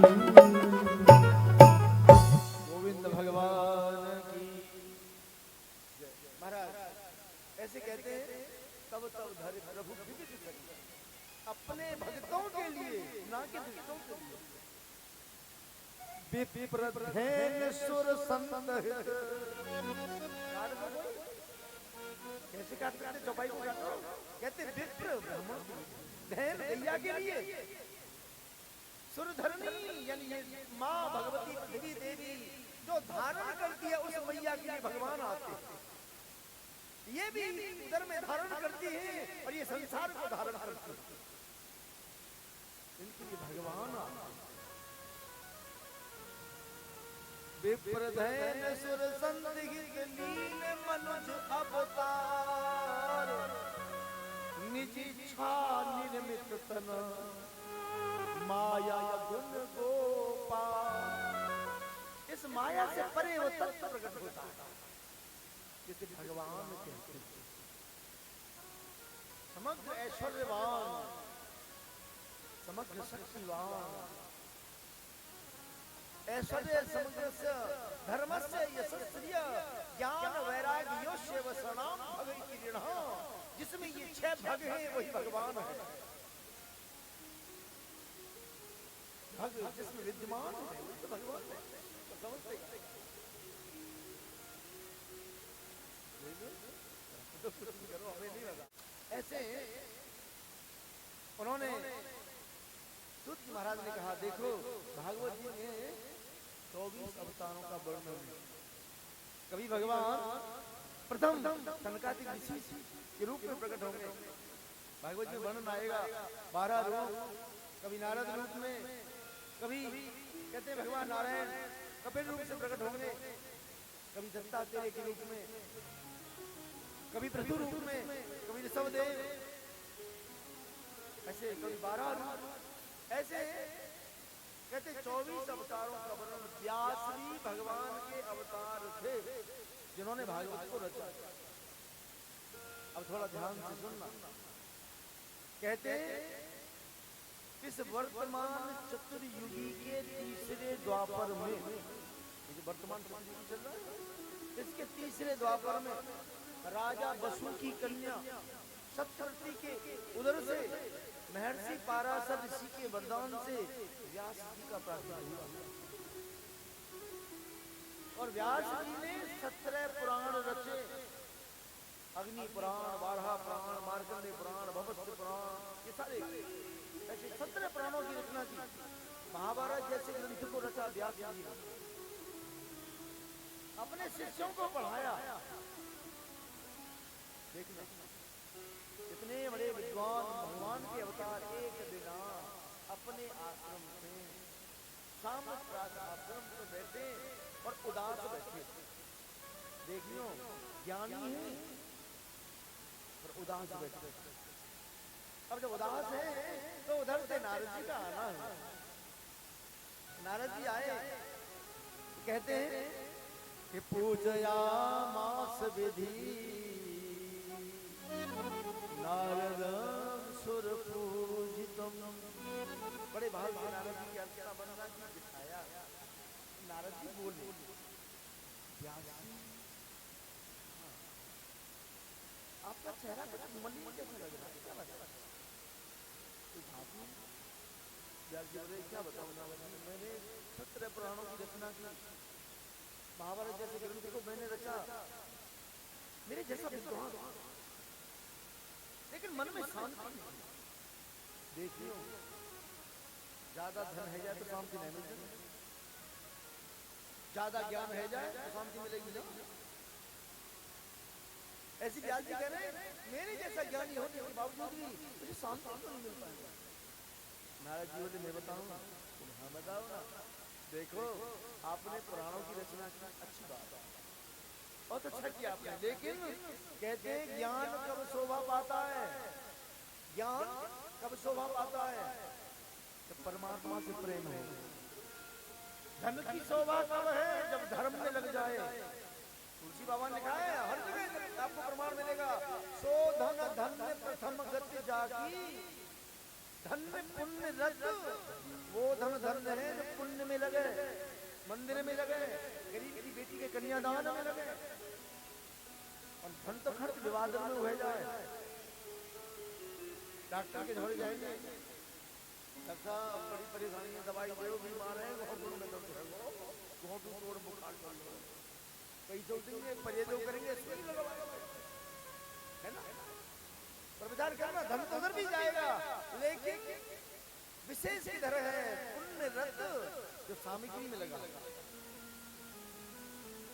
गोविंद भगवान की जय। महाराज ऐसे कहते हैं तब तब धरे प्रभु विविध शरीरा, अपने भक्तों के लिए, ना कि दुष्टों के लिए। विप्र धैन सुर संत, कैसे काटते हैं चौपाई को काटो, कहते विप्र ब्राह्मण धैन गैया के लिए, सुरधरणी यानी माँ भगवती पृथ्वी देवी जो धारण करती है, उस मैया के लिए भगवान आते हैं। ये भी उदर में धारण करती है और ये संसार को धारण करती है, इनके लिए भगवान आते हैं। विप्र धैन सुर संदिग्ध लीन मनुज अवतार, निज इच्छा निर्मित तन माया गुण गोपाल। इस माया से परे वो तत्व प्रकट होता है जिसे भगवान कहते हैं। समग्र ऐश्वर्यवान, समग्र शक्तिवान, ऐश्वर्य समग्रस्य धर्मस्य यशस्स्य ज्ञान वैराग्योश्य वसनाम भगवती ऋण, जिसमें ये 6 भग हैं वही भगवान है। भग जिसमें विद्यमान है वही तो भगवान है। तो समझते हैं तो करो, हमें नहीं लगा। ऐसे उन्होंने सूत महाराज ने कहा देखो भागवत जी में 24 अवतारों का वर्णन है। कभी भगवान प्रथम सनकादिक ऋषि के रूप में प्रकट होंगे, भागवत में वर्णन आएगा 12 रूप, कभी नारद रूप में, कभी कहते हैं भगवान नारायण कपिल रूप से प्रकट होंगे, दत्ता तेरे के रूप में, कभी प्रभु रूप में, कभी ऋषभदेव, ऐसे कभी 12 रूप, ऐसे कहते 24 अवतारों का वर्णन। व्यास भी भगवान के अवतार थे जिन्होंने भागवत को रचा। अब थोड़ा ध्यान से सुनना। कहते इस वर्तमान चतुर्युगी के तीसरे द्वापर में, ये जो वर्तमान चतुर्युगी चल रहा है, इसके तीसरे द्वापर में राजा वसु की कन्या सत्यवती के उदर से महर्षि पाराशर ऋषि के वरदान से व्यास जी का प्रागट्य हुआ। और व्यास जी ने 17 पुराण रचे। अग्नि पुराण, बारहा पुराण, मार्कंडेय पुराण, भवस्य पुराण, ये सारे ऐसे 17 पुराणों की रचना की। महाभारत जैसे ग्रंथ को रचा व्यास जी ने। अपने शिष्यों को पढ़ाया। देखना इतने बड़े विद्वान भगवान के अवतार एक दिन अपने आश्रम से शाम आश्रम में बैठे और उदास बैठे। देखियो ज्ञानी है पर उदास बैठे। अब जब उदास है तो उधर से नारद जी का आना है। नारद जी आए, कहते हैं कि पूजया मास विधि नारदम सुर पूजितम। बड़े भाव से नारद जी की अर्चना बनना की दिखाया। नारद जी बोले, व्यास जी आपका चेहरा बड़ा मलिन कैसा लग रहा है, क्या बात है? व्यास जी बोले, क्या बताऊं नारद जी, मैंने 17 पुराणों की रचना की, महाभारत जैसे ग्रंथ को मैंने रचा, मेरे जैसा विद्वान, लेकिन मन में शांति नहीं। देखियो ज्यादा धन है जाए तो शांति नहीं मिलती, ज्यादा ज्ञान है जाए तो शांति मिलेगी नहीं। ऐसी व्यास जी कह रहे हैं मेरे जैसा ज्ञानी होने के बावजूद भी मुझे शांति तो नहीं मिल पाएगा। नारद जी बोले, मैं बताऊं? हाँ बताओ ना। देखो आपने पुराणों की रचना की, अच्छी बात है, बहुत अच्छा किया आपने, लेकिन कहते हैं ज्ञान कब शोभा पाता है? ज्ञान कब शोभा पाता है? जब परमात्मा से प्रेम हो। धन की शोभा कब है? जब धर्म में लग जाए। तुलसी बाबा ने लिखा है, हर जगह आपको प्रमाण मिलेगा, सो धन धन में प्रथम गति जाकी, धन में पुण्य रत। वो धन धन है जो पुण्य में लगे, मंदिर में लगे, गरीब की बेटी के कन्यादान में लगे। और धन तो खर्च विवाद में हो जाए। डॉक्टर के घर जाएंगे, डॉक्टर बड़ी परेशानी है, दवाई दो, बीमार है, घोटों में दर्द है, घोटों तोड़ बुखार कर लो, पैसे देंगे, परहेज करेंगे, है ना? पर विचार करना, धन तो उधर भी जाएगा, लेकिन विशेष किधर है? पुण्य रत जो सामग्री में लगा,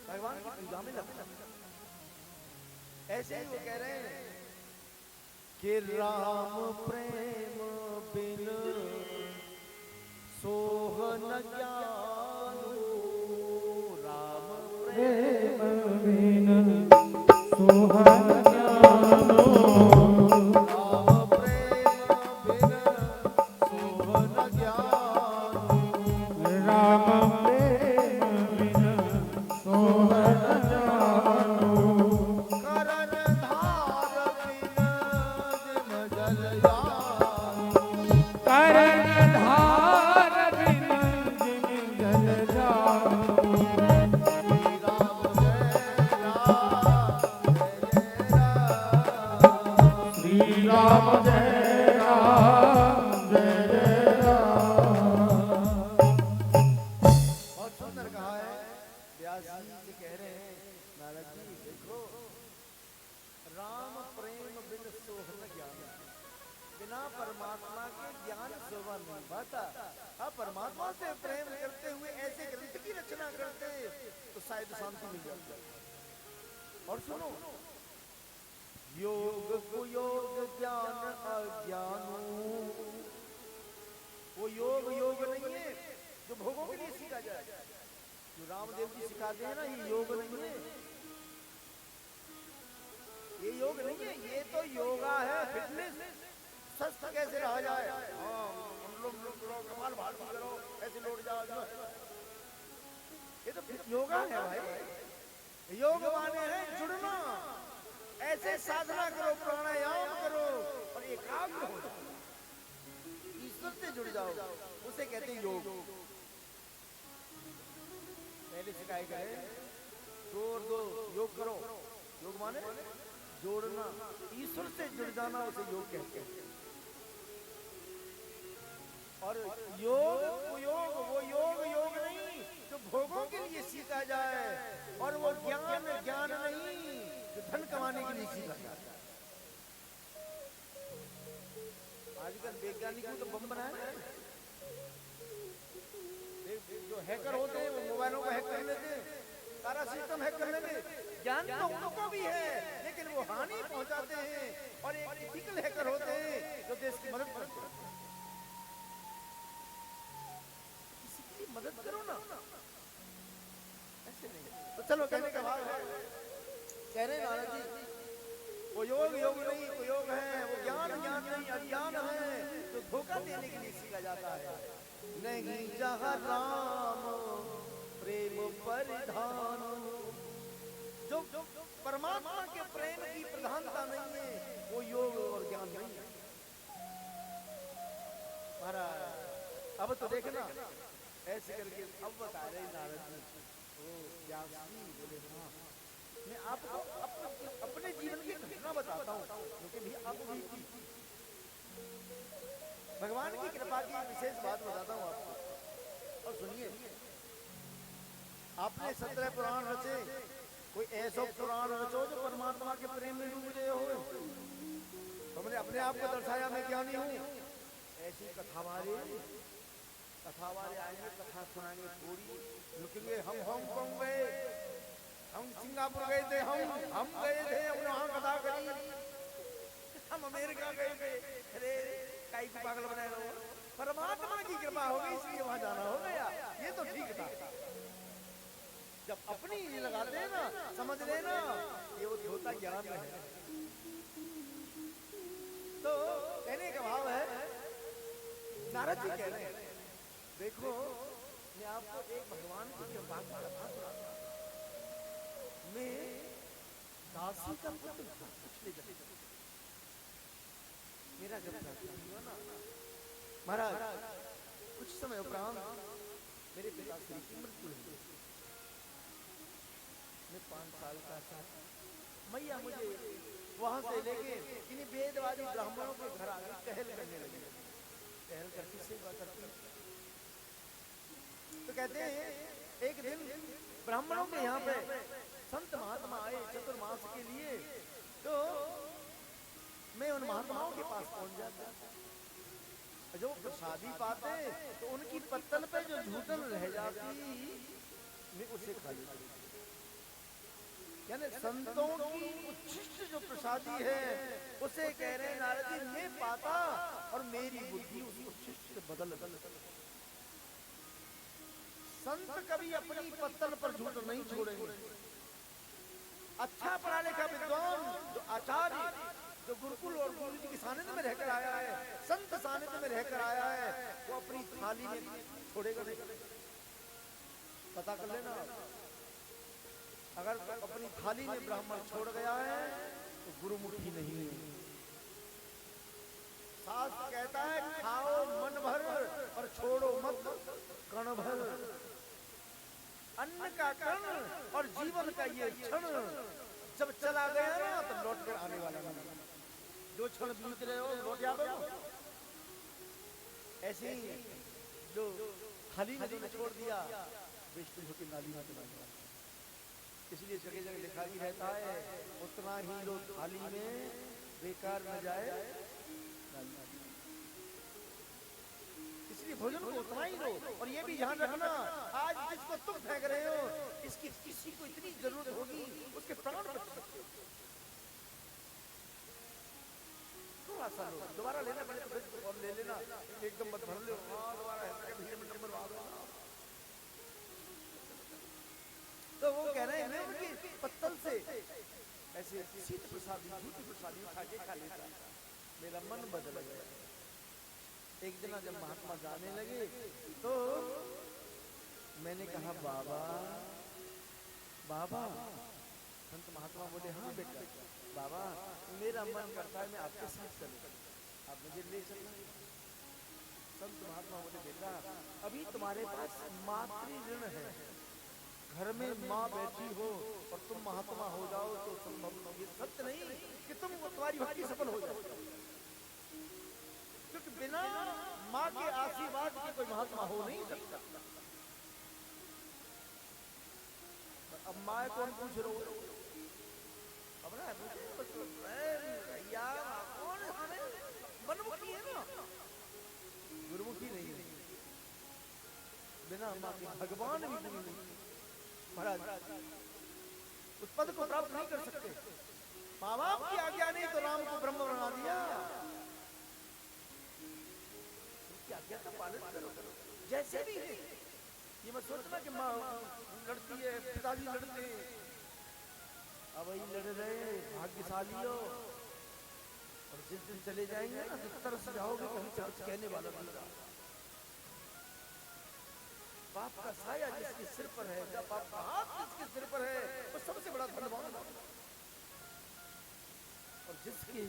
भगवान की पूजा में लगा। ऐसे ही वो कह रहे हैं कि राम प्रेम बिन सोह न ज्ञानो, राम प्रेम बिन सोह न ज्ञानो, राम प्रेम बिन सोह न ज्ञानो, राम प्रेम बिन सोह न ज्ञानो, करण धार बिन जिन जल जानो, करण धार बिन जिन जल जानो, श्री राम जय राम, श्री राम जय राम जय जय राम। बहुत सुंदर कहा है। व्यास जी से कह रहे हैं, नारद जी देखो, राम प्रेम बिन सोह न ज्ञान, बिना परमात्मा के ज्ञान शोभा नहीं पाता। अब परमात्मा से प्रेम करते हुए ऐसे ग्रंथ की रचना करते तो शायद शांति मिल जाती। और सुनो, योग कुयोग ज्ञान अज्ञानो, वो योग योग नहीं है जो भोगों के लिए सीखा जाए। जो रामदेव जी सिखाते हैं ना, ये योग नहीं है, ये योग नहीं है, ये तो योगा है, फिटनेस। स्वस्थ कैसे रहा जाए, हाँ कमाल भाल करो, ऐसे लौट जाओ, ये तो योगा है भाई। योग माने है जुड़ना, ऐसे साधना करो, प्राणायाम करो और एकाग्र हो जाओ, ईश्वर से जुड़ जाओ, उसे कहते हैं योग। पहले सिखाए गए जोड़ दो, योग करो। योग माने जोड़ना, ईश्वर से जुड़ जाना, उसे योग कहते हैं। और योग वो योग नहीं जो भोगों के लिए सीखा जाए, और वो ज्ञान नहीं जो धन कमाने के लिए सीखा जाए। आजकल वैज्ञानिकों तो बम बनाए ना, जो हैकर होते हैं वो मोबाइलों को हैक कर लेते हैं, सारा सिस्टम हैक कर लेंगे। ज्ञान तो उनको भी है, लेकिन वो हानि पहुंचाते हैं। और एक एथिकल हैकर होते हैं जो देश की मदद करते हैं। किसी की मदद करो ना, ऐसे नहीं। तो चलो कहने का भाव है, कह रहे नारद जी वो योग नहीं, वो योग है, वो ज्ञान नहीं, अज्ञान है जो धोखा देने के लिए सीखा जाता है। नहीं जहाँ राम प्रेम परिधान, जो परमात्मा के प्रेम की प्रधानता नहीं है, वो योग और ज्ञान नहीं है। महाराज अब तो देखना, ऐसे करके अब बता रहे नारद जी, ओ व्यास जी बोले हाँ, मैं आपको अपने जीवन की घटना बताता हूँ, क्योंकि भी आप भी थी। भगवान की कृपा की विशेष बात बताता हूँ आपको, और सुनिए। आपने 17 पुराण रचे, कोई ऐसा पुराण रचो जो परमात्मा के प्रेम में डूब गए हो। हमने अपने आप को दर्शाया मैं ज्ञानी हूँ, ऐसी कथा वाले आएंगे, कथा सुनाएंगे, थोड़ी रुकेंगे। हम हांगकांग गए, हम सिंगापुर गए थे, हम गए थे, हमने वहां कथा करी, हम अमेरिका गए थे। अरे काई को पागल बनाए रहो, परमात्मा की कृपा हो गई इसलिए वहां जाना हो गया, ये तो ठीक था। जब अपनी लगाते हैं ना, समझ लेना ये वो होता ज्ञान है। तो कहने का भाव है, नारद जी कह रहे हैं देखो, मैं आपको एक भगवान की कृपा की कथा सुनाता हूं। मैं दासी का पुत्र था पिछले जन्म, मेरा जब हुआ ना महाराज, कुछ समय उपरांत मेरे पिता श्री की मृत्यु हुई। मैं 5 साल का था। मैया मुझे वहां से लेके इन वेदवादी ब्राह्मणों के घर आ गई, टहल करने लगे। टहल करती सेवा करती, तो कहते हैं एक दिन ब्राह्मणों के यहाँ पे संत महात्मा आए चतुर्मास के लिए। तो मैं उन महात्माओं के पास पहुंच जाता, जो प्रसादी पाते तो उनकी पत्तल पे जो झूठन रह जाती मैं उसे खा लेता। यानी संतों की उच्छिष्ट जो प्रसादी है उसे कह रहे हैं नारद जी, मैं पाता और मेरी बुद्धि उस उच्छिष्ट से बदल। संत कभी अपनी पत्तल पर झूठ नहीं छोड़ेंगे। अच्छा पढ़ा लिखा विद्वान जो आचार्य, जो गुरुकुल और गुरु जी की सानिध्य में रहकर आया है, संत सानिध्य में रहकर आया है, वो अपनी थाली में छोड़ेगा नहीं। पता कर लेना, अगर अपनी थाली में ब्राह्मण छोड़ गया है तो गुरुमुखी नहीं है। शास्त्र कहता है खाओ मन भर और छोड़ो मत कण भर। अन्न का कण और जीवन का ये क्षण जब चला गया ना तो लौट कर आने वाला नहीं। जो क्षण बीत रहे हो लौट जाओगे। ऐसे ही जो थाली में छोड़ दिया विष्णु की नाली में चला गया। इसलिए जगह जगह लिखा भी रहता है उतना ही लो थाली में बेकार न जाए। इसलिए भोजन को उतना ही लो। और ये भी ध्यान रखना, आज जिसको तुम फेंक रहे हो इसकी किसी को इतनी जरूरत होगी उसके प्राण बच सकते। थोड़ा सा लो, दोबारा लेना पड़े तो फिर और ले लेना, एकदम मत भर लो। तो वो कह रहे हैं उनकी पत्तल से ऐसे ऐसे शीत प्रसादी झूठी प्रसादी उठा के खा लेता। मेरा मन बदल गया। एक दिन जब महात्मा जाने लगे तो मैंने कहा बाबा बाबा। संत महात्मा बोले हाँ बेटा। बाबा मेरा मन करता है मैं आपके साथ चलूं, आप मुझे ले चलना। संत महात्मा बोले बेटा अभी तुम्हारे पास मातृ ऋण है, घर में माँ बैठी हो और तुम महात्मा हो जाओ तो संभव नहीं। ये सत्य नहीं कि तुम तुम्हारी भक्ति सफल हो जाए, क्योंकि बिना माँ के आशीर्वाद के कोई महात्मा हो नहीं सकता। अब माँ कौन पूछ रहे हो? अब ना भैया कौन हमें मनमुखी है ना, गुरुमुखी नहीं है। बिना माँ के भगवान भी गुरु नहीं महाराज, उस पद को प्राप्त नहीं कर सकते। माँ बाप की आज्ञा नहीं तो राम को ब्रह्म बना दिया। उनकी आज्ञा का पालन करो जैसे भी है। ये मत सोचना कि माँ लड़ती है पिताजी लड़ते हैं, अब वही लड़ रहे भाग्यशाली हो, और जिस दिन चले जाएंगे ना तो तरस जाओगे कहीं चार्ज कहने वाला नहीं रहा। बाप का साया जिसके सिर पर है, जब बाप का हाथ जिसके सिर पर है वो सबसे बड़ा धनवान है। और जिसके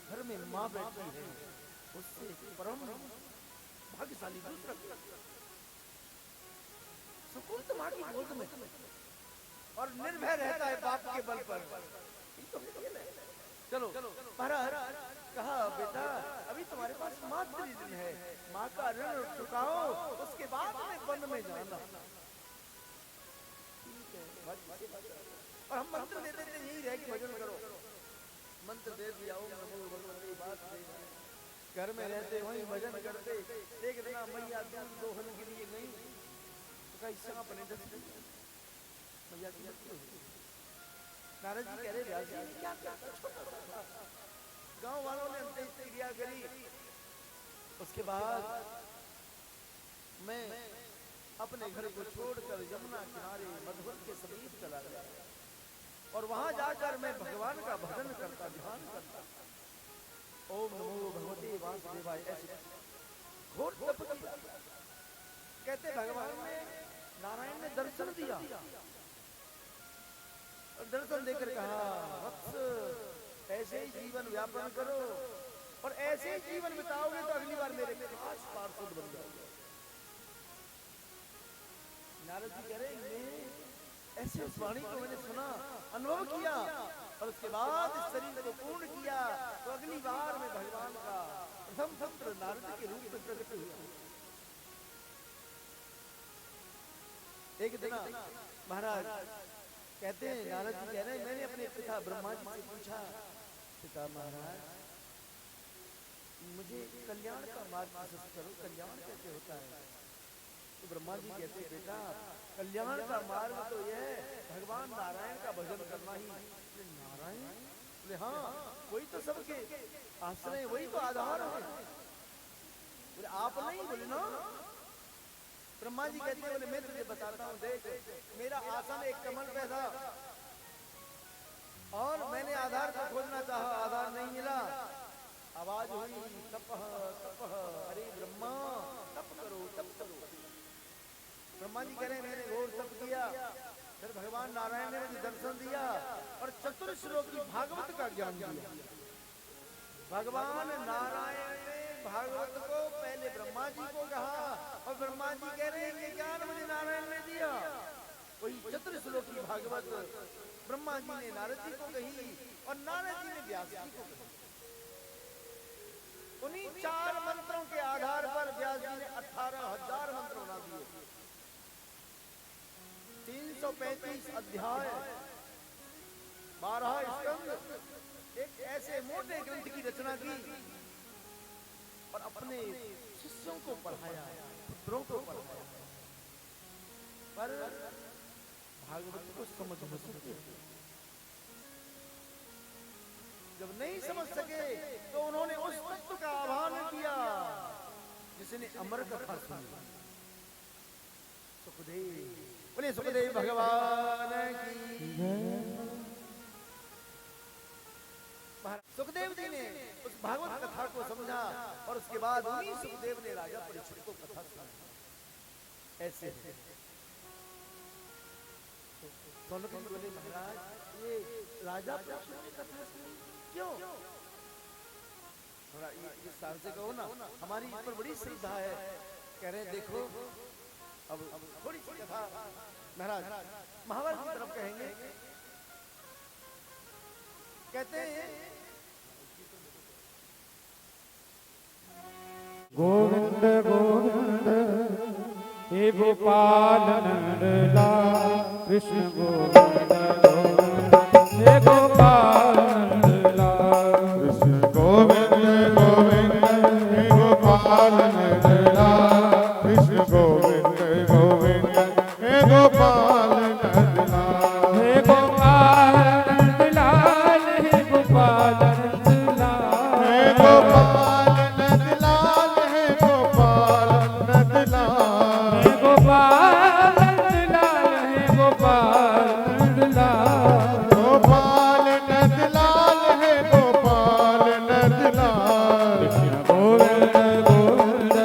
घर में माँ बैठी है उससे परम भाग्यशाली दूसरा। सुकून तो माँ की गोद में और निर्भय रहता है बाप के बल पर। चलो महाराज कहा बेटा अभी तुम्हारे पास मातृ ऋण है, माँ का ऋण चुकाओ उसके बाद में वन में जाना। ठीक है। और हम मंत्र देते थे यही रह के भजन करो, मंत्र दे दिया नमो भगवते वासुदेवाय। घर में रहते वही भजन करते। एक दिन मैया दूध दोहन के लिए गई, सांप ने डस लिया मैया की मृत्यु हुई। नारद जी कह रहे व्यास जी क्या करता? गांव वालों ने अंत्येष्टि क्रिया करी। उसके बाद मैं अपने घर को छोड़कर यमुना किनारे मधुबन के समीप चला गया और वहां जाकर मैं भगवान का भजन करता, ध्यान करता। ओम नमो भगवते वासुदेवाय ऐसे घोर तप किया। कहते भगवान ने नारायण ने दर्शन दिया और दर्शन देकर कहा वत्स ऐसे ही जीवन व्यापन करो और ऐसे ही जीवन बिताओगे तो अगली बार मेरे खास पार्षद बन जाओगे। नारद जी कह रहे मैं ऐसे उस वाणी को मैंने सुना, अनुभव किया और उसके बाद इस शरीर को पूर्ण किया तो अगली बार मैं भगवान का प्रथम पुत्र नारद के रूप में प्रकट हुआ। एक दिन महाराज कहते हैं नारद जी कह रहे हैं मैंने अपने पिता ब्रह्मा जी से पूछा, पिता महाराज मुझे कल्याण का मार्ग प्रशस्त करो, कल्याण कैसे होता है? तो ब्रह्मा जी कहते हैं बेटा कल्याण का मार्ग तो यह है भगवान नारायण का भजन करना ही। नारायण बोले हाँ वही तो सबके आश्रय, वही तो आधार है। बोले आप नहीं? बोले ना। ब्रह्मा जी कहते हैं बोले मैं तुझे बताता हूँ, देख मेरा आसन एक कमल पे था और मैंने आधार को खोजना चाहा, आधार नहीं मिला। आवाज हुई तपह तपह, अरे ब्रह्मा तप करो तप करो। ब्रह्मा जी कह रहे हैं मैंने घोर तप किया, फिर भगवान नारायण ने मुझे दर्शन दिया और चतुर्श्लोकी भागवत का ज्ञान दिया। भगवान नारायण ने भागवत को पहले ब्रह्मा जी को कहा और ब्रह्मा जी कह रहे हैं ये ज्ञान मुझे नारायण ने दिया। वही चतुर्श्लोकी भागवत ब्रह्मा जी ने नारद जी को कही और नारद जी ने व्यास जी को कही। उन्हीं 4 मंत्रों के आधार पर व्यास जी ने 18,000 मंत्र बना दिए। 335 अध्याय, 12 स्कंद, एक ऐसे मोटे ग्रंथ की रचना की और अपने शिष्यों को पढ़ाया, पुत्रों को पढ़ाया। पर भागवत को समझ न सके। जब नहीं समझ सके तो उन्होंने उस तत्व का आह्वान किया जिसने अमर कथा सुनी। सुखदेव बोले सुखदेव भगवान की। उसके बाद उन्हीं सुखदेव ने राजा परीक्षित को कथा सुनाई। ऐसे सोनपत बोले महाराज ये राजा परीक्षित ने कथा सुनी क्यों? थोड़ा इस साल से कहो ना, हमारी इस पर बड़ी श्रद्धा है। कह रहे देखो अब थोड़ी सी कथा महाराज महाभारत की तरफ कहेंगे। कहते हैं गोविंद गोविंद हे गोपाल नंदलाल कृष्ण गोविंद गोविंद हे गोपाल नंदलाल कृष्ण गोविंद गोविंद हे गोपाल नंदलाल कृष्ण गोविंद गोविंद हे गोपाल नंदलाल हे गोपाल नंदलाल हे गोपाल नंदलाल हे गोपाल नंदलाल हे गोपाल नंदलाल हे गोपाल नंदलाल हे गोपाल नंदलाल गोपाल नंदलाल हे गोपाल नंदलाल कृष्ण गोविंद गोविंद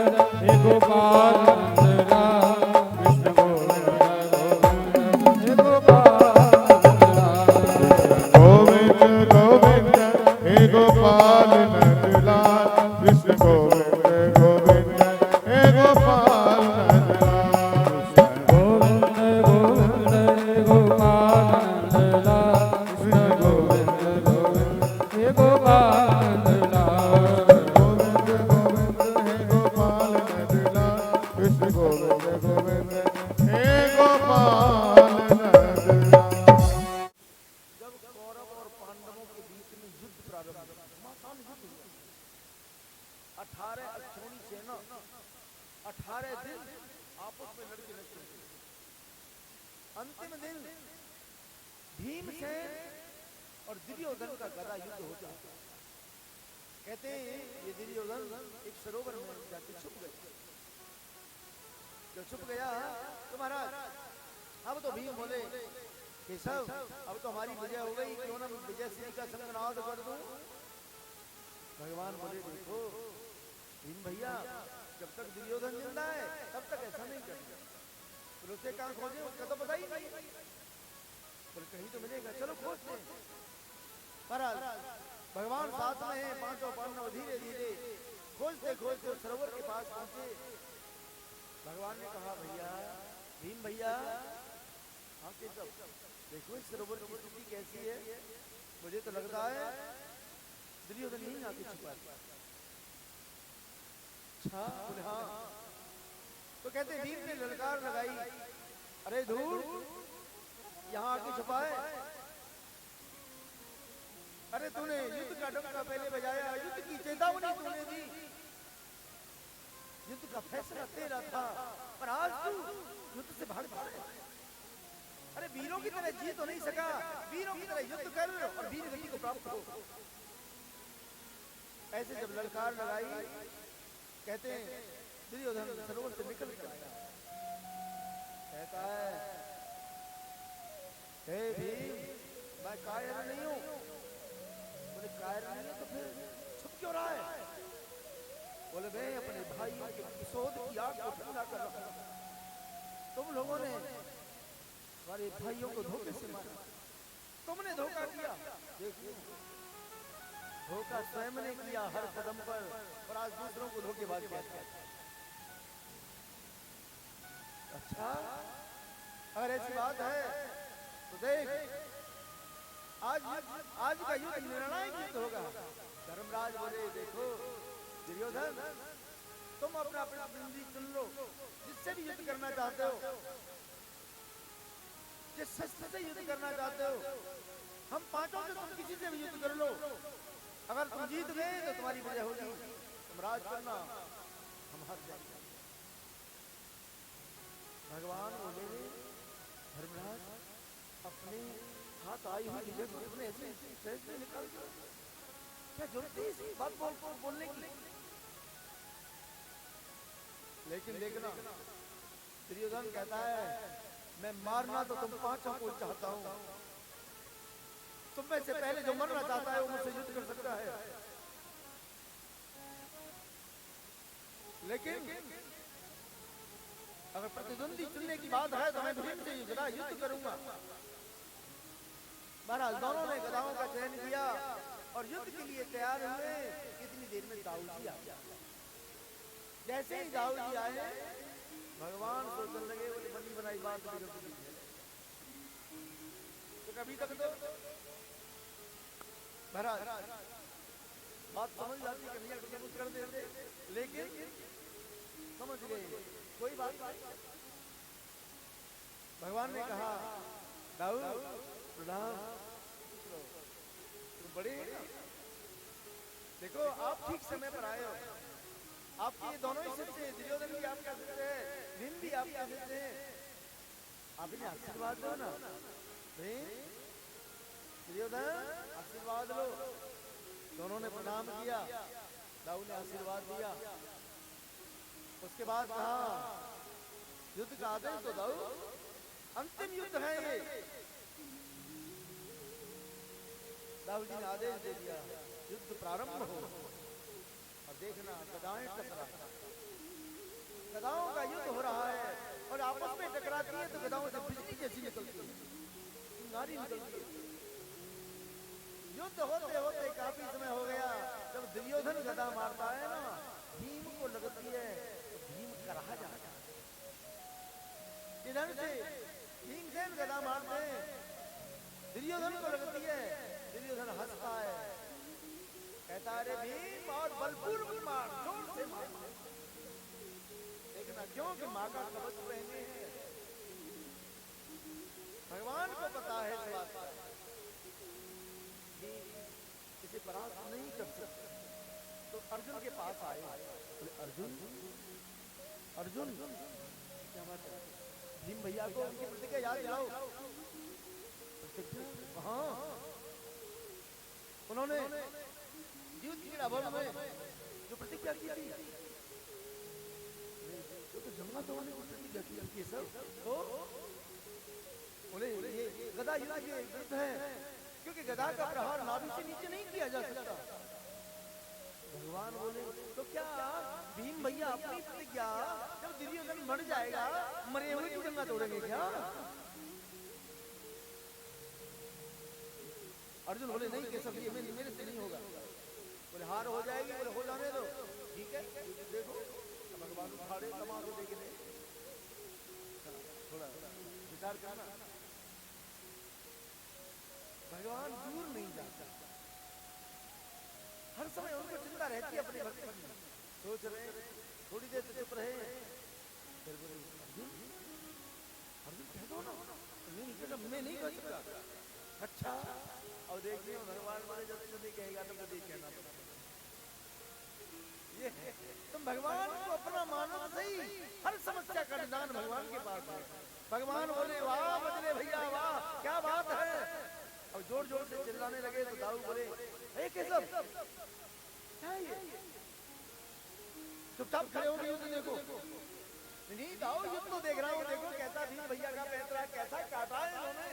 हे गोपाल नंदलाल कृष्ण गोविंद गोविंद हे गोपाल नंदलाल गोविंद गोविंद हे गोपाल नंदलाल कृष्ण गोविंद गोविंद हे गोपाल नंदलाल गोविंद गोविंद हे गोपाल नंदलाल कृष्ण गोविंद गोविंद हे गोपाल नंदलाल गोविंद गोविंद हे गोपाल नंदलाल कृष्ण गोविंद गोविंद हे गोपाल नंदलाल। जब कौरव और पांडवों के बीच में युद्ध प्रारंभ हुआ, घमासान युद्ध हुआ। 18 अक्षौणी सेना 18 दिन आपस में लड़के लड़ते रहे। अंतिम दिन भीमसेन और दुर्योधन का गदा युद्ध हो जाता। कहते हैं ये दुर्योधन एक सरोवर में जाके छुप गया। जब छुप गया तो महाराज अब तो भीम बोले केशव अब तो हमारी विजय हो गई, क्यों ना विजय सिंह का संगनाद कर दूं। भगवान बोले देखो भीम भैया जब तक दुर्योधन जिंदा है तब तक ऐसा नहीं करना। फिर उसे कहाँ खोजे उसका तो पता ही नहीं। बोले कहीं तो मिलेगा, चलो खोजते हैं। महाराज भगवान साथ में है, पांचों पांडव धीरे धीरे खोजते खोजते उस सरोवर के पास पहुंचे। भगवान ने कहा भैया भीम भैया हाँ केशव देखो इस सरोवर की स्थिति कैसी है, मुझे तो लगता है दुर्योधन यहीं आके छुपा है। अच्छा बोले हाँ। तो कहते भीम ने ललकार लगाई, अरे धूल यहाँ आके छुपा है। अरे तूने युद्ध का डंका पहले बजाया, युद्ध की चेतावनी तूने दी, युद्ध का फैसला तेरा था, पर आज तू युद्ध से भाग पड़ा। अरे वीरों की तरह जी तो नहीं सका, वीरों की तरह युद्ध कर और वीर गति को प्राप्त हो। ऐसे जब ललकार लगाई कहते हैं दुर्योधन सरोवर से निकल कर कहता है हे भीम मैं कायर नहीं हूं। बोले कायर नहीं है तो फिर छुप क्यों रहा है? बोले मैं अपने भाइयों के क्रोध की आग को ठंडा कर रहा हूं। तुम लोगों ने हमारे भाइयों को धोखे से मारा, तुमने धोखा किया। देखो धोखा स्वयं ने किया हर कदम पर, और आज दूसरों को धोखेबाज कहते हैं। अच्छा अगर ऐसी बात है तो देख आज का युद्ध निर्णायक युद्ध होगा। धर्मराज बोले देखो दुर्योधन तुम अपना प्रतिनिधि चुन लो, जिससे भी युद्ध करना चाहते हो, जिस शस्त्र से युद्ध करना चाहते हो। हम पांचों से तुम किसी से भी युद्ध कर लो, अगर तुम जीत गए तो तुम्हारी विजय होगी, तुम राज करना हम हार जाएंगे। भगवान बोले धर्मराज अपने हाथ आई हुई विजय को तुमने ऐसे सहज निकाल दिया, क्या जरूरत है इसी बात बोलने की? लेकिन देखना दुर्योधन कहता है मैं मारना तो तुम पांचों को चाहता हूं, तुम में से पहले जो मरना चाहता है वो मुझसे युद्ध कर सकता है। लेकिन अगर प्रतिद्वंदी चुनने की बात है तो मैं भीम से गदा युद्ध करूंगा। महाराज दोनों ने गदाओं का चयन किया और युद्ध के लिए तैयार हुए। कितनी देर में दाऊद जी आ गया। जैसे ही दाऊद जी आए भगवान सोचने लगे, बोले बनी बनाई बात बिगड़ गई है। तो कभी तक तो महाराज बात समझ जाती, कन्हैया को कुछ कर देते, लेकिन समझ गए कोई बात नहीं। भगवान ने कहा दाऊद प्रणाम, तुम बड़े हैं ना, देखो आप ठीक समय पर आए हो। आपके ये दोनों ही सिद्ध हैं, दुर्योधन भी आपका सिद्ध है, भीम भी आपका सिद्ध है। आप इन्हें आशीर्वाद दो ना। दुर्योधन आशीर्वाद लो। दोनों ने प्रणाम किया, दाऊद ने आशीर्वाद दिया। उसके बाद कहा युद्ध का आदेश तो दाऊद, अंतिम युद्ध है ये। दाऊद जी ने आदेश दे दिया युद्ध प्रारंभ हो। और देखना गदाएं टकरा, गदाओं का युद्ध हो रहा है और आपस में टकराती है तो गदाओं से बिजली जैसी निकलती है, चिंगारी निकलती है। युद्ध होते होते काफी समय हो गया। जब दुर्योधन गदा मारता है ना, भीम को लगती है तो भीम कराहा जाता है। इधर से भीमसेन गदा मारते हैं, दुर्योधन को लगती है, दुर्योधन हंसता है, कहता है अरे भीम और बलपूर्वक मार, जोर से मार। देखना क्यों कि माँ का कवच पहने हैं। भगवान को पता है इस बात का, इसे परास्त नहीं कर सकते। तो अर्जुन के पास आए, बोले अर्जुन अर्जुन क्या बात है? भीम भैया को उनकी प्रतिज्ञा याद दिलाओ। हाँ, उन्होंने युद्ध की अभय में जो प्रतिज्ञा की थी, तो जमुना तोड़ने की प्रतिज्ञा की है सब। तो बोले ये गदा युद्ध के विरुद्ध है, क्योंकि गदा का प्रहार नाभि से नीचे नहीं किया जा सकता। भगवान बोले तो क्या भीम भैया अपनी प्रतिज्ञा, जब दुर्योधन मर जाएगा, मरे हुए की गंगा तोड़ेंगे क्या? अर्जुन बोले नहीं केशव ये मेरे से नहीं होगा। बोले हार हो जाएगी। बोले हो जाने दो, ठीक है देखो। भगवान उठाड़े तमाशा देखने, थोड़ा विचार करना। भगवान दूर नहीं जाता, हर समय उनको चिंता रहती है अपने भक्त की। सोच रहे थोड़ी देर से चुप रहे, फिर बोले अर्जुन अर्जुन कह दो ना। नहीं मैं नहीं कर सकता। अच्छा और देखिए भगवान बोले जब तू नहीं कहेगा तो मुझे कहना पड़ेगा। ये तुम भगवान को अपना मानो सही, हर समस्या का निदान भगवान के पास है। भगवान बोले वाह बजरे भैया वाह, क्या बात है। और जोर जोर से चिल्लाने लगे तो दाऊद बोले हे केशव क्या है ये? चुपचाप खड़े हो गए युद्ध देखो। नहीं दाऊद युद्ध तो देख रहा हूँ, देखो कैसा भीम भैया का पैतरा कैसा काटा है इन्होंने।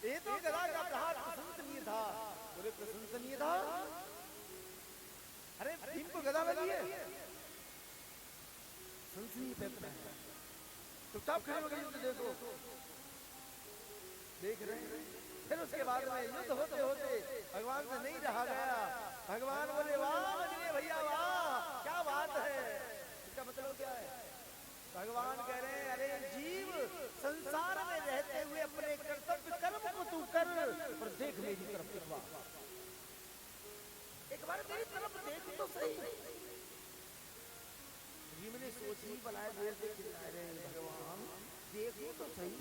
ये तो गदा का प्रहार प्रशंसनीय था। बोले प्रशंसनीय था? अरे भीम को गदा लगी है, प्रशंसनीय पैतरा है। चुपचाप खड़े हो गए युद्ध देखो, देख रहे हैं। फिर उसके बाद में युद्ध होते होते भगवान से नहीं रहा गया। भगवान बोले वाह बजरे भैया वाह, क्या बात है। इसका मतलब क्या है? भगवान कह रहे हैं अरे जीव संसार में रहते हुए अपने कर्तव्य कर्म को तू कर और देख मेरी तरफ एक बार, एक बार मेरी तरफ देख तो सही। भीम ने सोच ही बनाए देर से चिल्ला रहे भगवान देखो तो सही।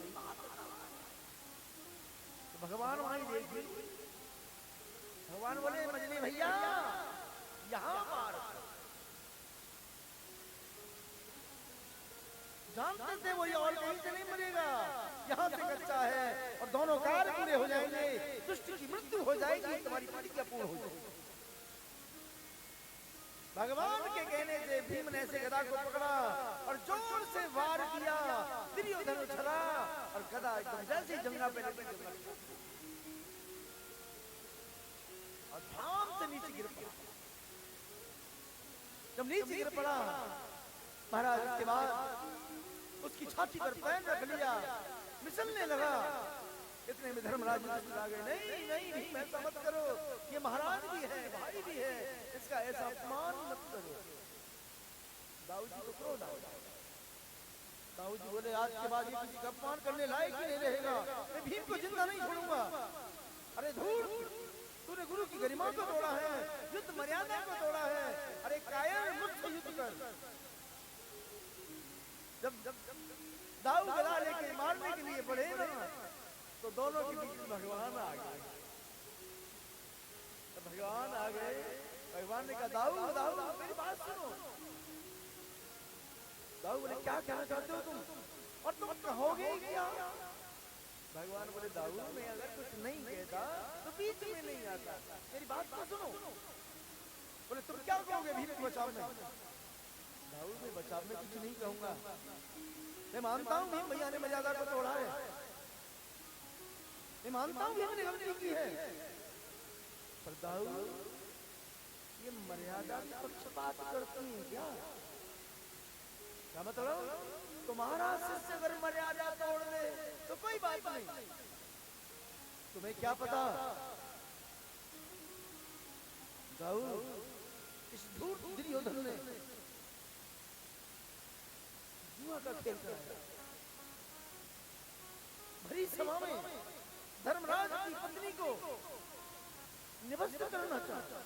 तो भगवान वहीं देखिए, भगवान बोले मजली भैया यहाँ मार। जानते थे वो ये और कहीं से नहीं मरेगा, यहाँ से कच्चा है और दोनों कार्य पूरे हो जाएंगे, दुष्ट की मृत्यु हो जाएगी, तुम्हारी प्रतिज्ञा पूर्ण हो जाएगी। भगवान के कहने से भीम ने ऐसे गदा को पकड़ा और जोर से वार किया। दुर्योधन उछला और गदा एकदम जैसे जंगा पे लगी और धाम से नीचे गिर पड़ा। जब नीचे गिर पड़ा महाराज इसके बाद उसकी छाती पर पैर रख लिया, मिसलने लगा। इतने में धर्मराज आ गए, नहीं नहीं भीम ऐसा मत करो, ये महाराज भी है, भाई भी है, इसका ऐसा अपमान मत करो। दाऊद जी को क्रोध आ गया। दाऊद जी बोले, आज के बाद ये किसी का अपमान करने लायक ही नहीं रहेगा, मैं भीम को जिंदा नहीं छोड़ूंगा। अरे धूर्त, तूने गुरु की गरिमा को तोड़ा है, युद्ध मर्यादा को तोड़ा है। अरे कायर, मुझसे युद्ध कर। जब दाऊ गदा लेके मारने के लिए बढ़े ना, तो दोनों के बीच में भगवान आ गए। तो भगवान आ गए, भगवान ने कहा, दाऊ दाऊ मेरी बात सुनो। दाऊ बोले, क्या कहना चाहते हो तुम, और तुम कहोगे ही क्या? भगवान बोले, दाऊ मैं अगर कुछ नहीं कहता तो बीच में नहीं आता, मेरी बात तो सुनो। बोले, तुम क्या कहोगे भीम के बचाव में? दाऊ मैं बचाव में कुछ नहीं कहूंगा, मैं मानता हूं भीम भैया ने मर्यादा को तोड़ा है, मैं मानता हूं भीम ने गलती की है, पर दाऊ ये मर्यादा पक्षपात करती है क्या? क्या मतलब? तुम्हारा शिष्य अगर मर्यादा तोड़ दे तो कोई बात नहीं, तुम्हें क्या पता दाऊ इस धूर्त दुर्योधन ने जुआ का खेल कराया। भरी सभा में धर्मराज की पत्नी को निवस्त करना चाहता।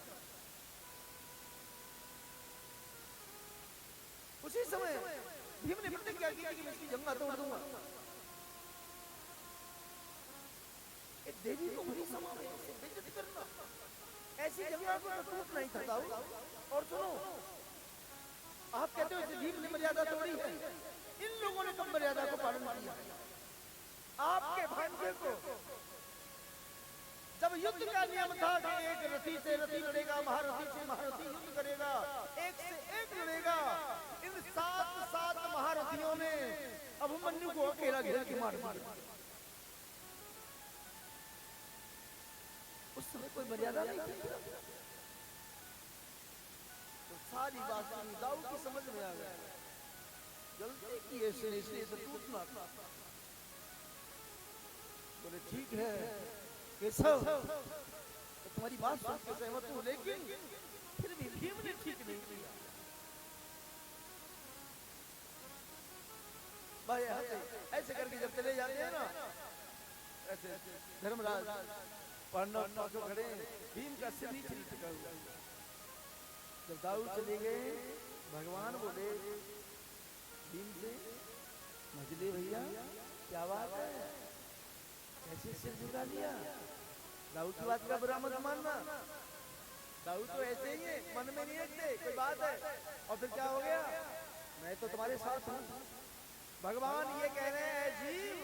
उसी समय भीम ने प्रतिज्ञा की कि मैं इसकी जंगा तोड़ दूंगा। एक देवी को भरी सभा में बेइज्जत करना, ऐसी जंगा को टूट नहीं था दाऊ। और सुनो, आप कहते हो इसे भीम ने मर्यादा तोड़ी है, इन लोगों ने कब मर्यादा को पालन किया? आपके भांजे को जब युद्ध का नियम था कि एक रथी से रथी लड़ेगा, महारथी से महारथी युद्ध करेगा, एक से एक लड़ेगा, इन 7 महारथियों ने अभिमन्यु को अकेला घेर के मार दिया। उस समय कोई मर्यादा नहीं थी। तो सारी बात सुनी, दाऊ की समझ में आ गया, गलती की ऐसे इसलिए तो टूटना था। बोले, ठीक है केशव, तो तुम्हारी बात सुन के सहमत हूं, लेकिन फिर भी भीम ने ठीक नहीं किया। भाई ऐसे करके जब चले जाते हैं ना, ऐसे धर्मराज पांडव जो खड़े, भीम का सिर नीचे टिका हुआ। जब दाऊ चले गए, भगवान बोले भीम से, मजले भैया क्या बात है, कैसे सिर झुका लिया? दाऊ की बात का बुरा मत मानना, दाऊ तो ऐसे ही है, मन में नहीं रखते, कोई बात है। और फिर क्या हो गया? मैं तो तुम्हारे साथ हूँ। भगवान ये कह रहे हैं, जीव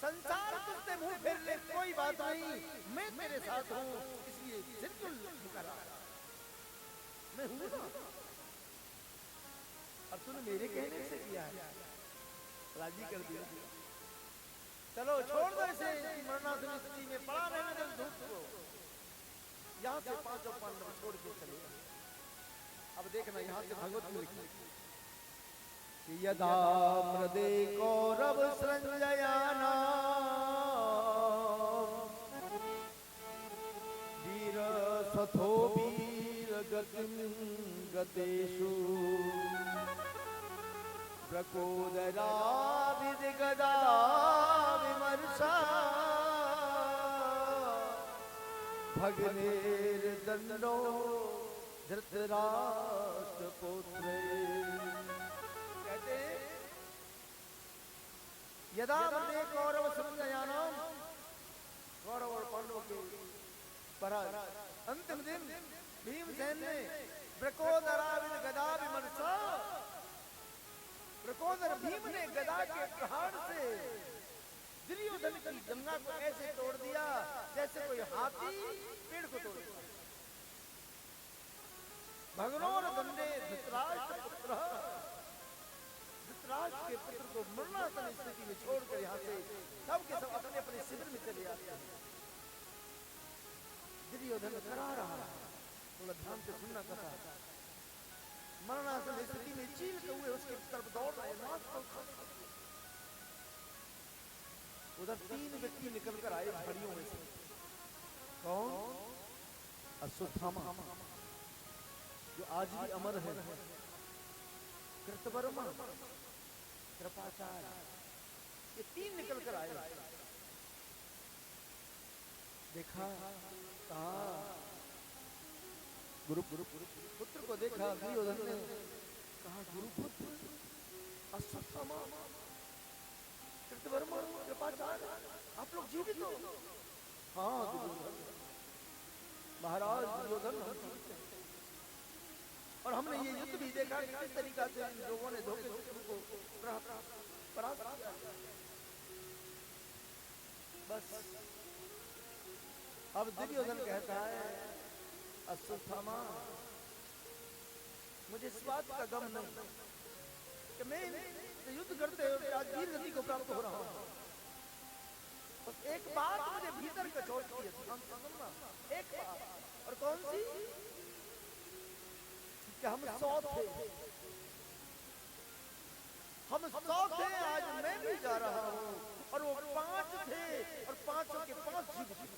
संसार तुझसे मुंह फेर ले, कोई बात नहीं, मैं तेरे साथ हूँ, इसलिए सिर क्यों झुका रहा है? मैं हूँ ना, और तूने मेरे कहने से किया है, राजी कर दिया। चलो छोड़ दो इसे, मरणाधुनी स्थिति में पड़ा रहने दो धूप को। यहाँ से 5 पांडव छोड़ के चले। अब देखना यहाँ से भागवत में लिखा, यदा मृदे कौरव संजयाना वीर सथो वीर गतिम गतेषु प्रकोदरा विदिगदा विमर्शा भगनेर दंडो धृतराष्ट्र पुत्रे। कहते यदा मृदे कौरव संजयानाम, कौरव और पांडवों के पराजय अंतिम दिन भीमसेन ने प्रकोदरा विदिगदा विमर्शा, प्रकोदर भीम ने गदा के प्रहार से दुर्योधन की जंगा को ऐसे तोड़ दिया जैसे कोई हाथी पेड़ को तोड़ दिया। भगनोर दंडे धृतराष्ट्र पुत्र, धृतराष्ट्र के पुत्र को मरणासन स्थिति में छोड़कर यहाँ से सब के सब अपने अपने शिविर में चले जाते हैं। दुर्योधन करा रहा, थोड़ा ध्यान से सुनना कथा। मरणासन स्थिति में चील के हुए उसके तरफ दौड़ रहे उधर 3 व्यक्ति निकल कर आए झाड़ियों में से। कौन? अश्वत्थामा जो आज भी अमर है, कृतवर्मा, कृपाचार्य, ये 3 निकल कर आए। देखा कहा गुरु पुत्र को देखा दुर्योधन ने कहा गुरुपुत्र अश्वत्थामा कृतवर्मा कृपाचार्य आप लोग जीवित हो? हाँ महाराज दुर्योधन और हमने ये युद्ध भी देखा कि किस तरीका से इन लोगों ने धोखे से को परास्त किया। बस अब दुर्योधन कहता है अश्वत्थामा मुझे इस बात का गम नहीं कि मैं युद्ध करते हुए आज वीर गति को प्राप्त हो रहा हूं। बस एक बात मुझे भीतर कचोट की है, एक बात, और कौन सी? कि हम 100 थे, हम 100 थे, आज मैं भी जा रहा हूं और वो 5 थे और 500 के 5 जीवित थे।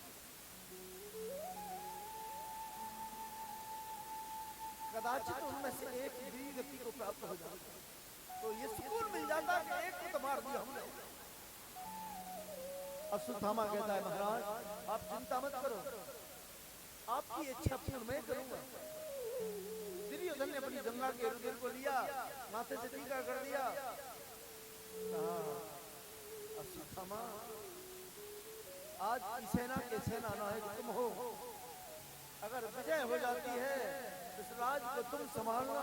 कदाचित उनमें से एक वीर व्यक्ति को प्राप्त हो जाता तो ये सुकून मिल जाता कि एक को तो मार दिया हमने। अश्वत्थामा कहता है महाराज आप चिंता मत करो, आपकी इच्छा पूर्ण मैं करूंगा। दुर्योधन ने अपनी गंगा के रुधिर को लिया, माथे से टीका कर दिया। अश्वत्थामा आज की सेना के सेना नायक तुम हो, अगर विजय हो जाती है इस राज को तुम संभालना।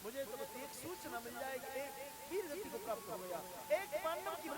मुझे तो बस एक सूचना मिल जाएगी, एक वीर गति को प्राप्त हो गया, एक पांडव की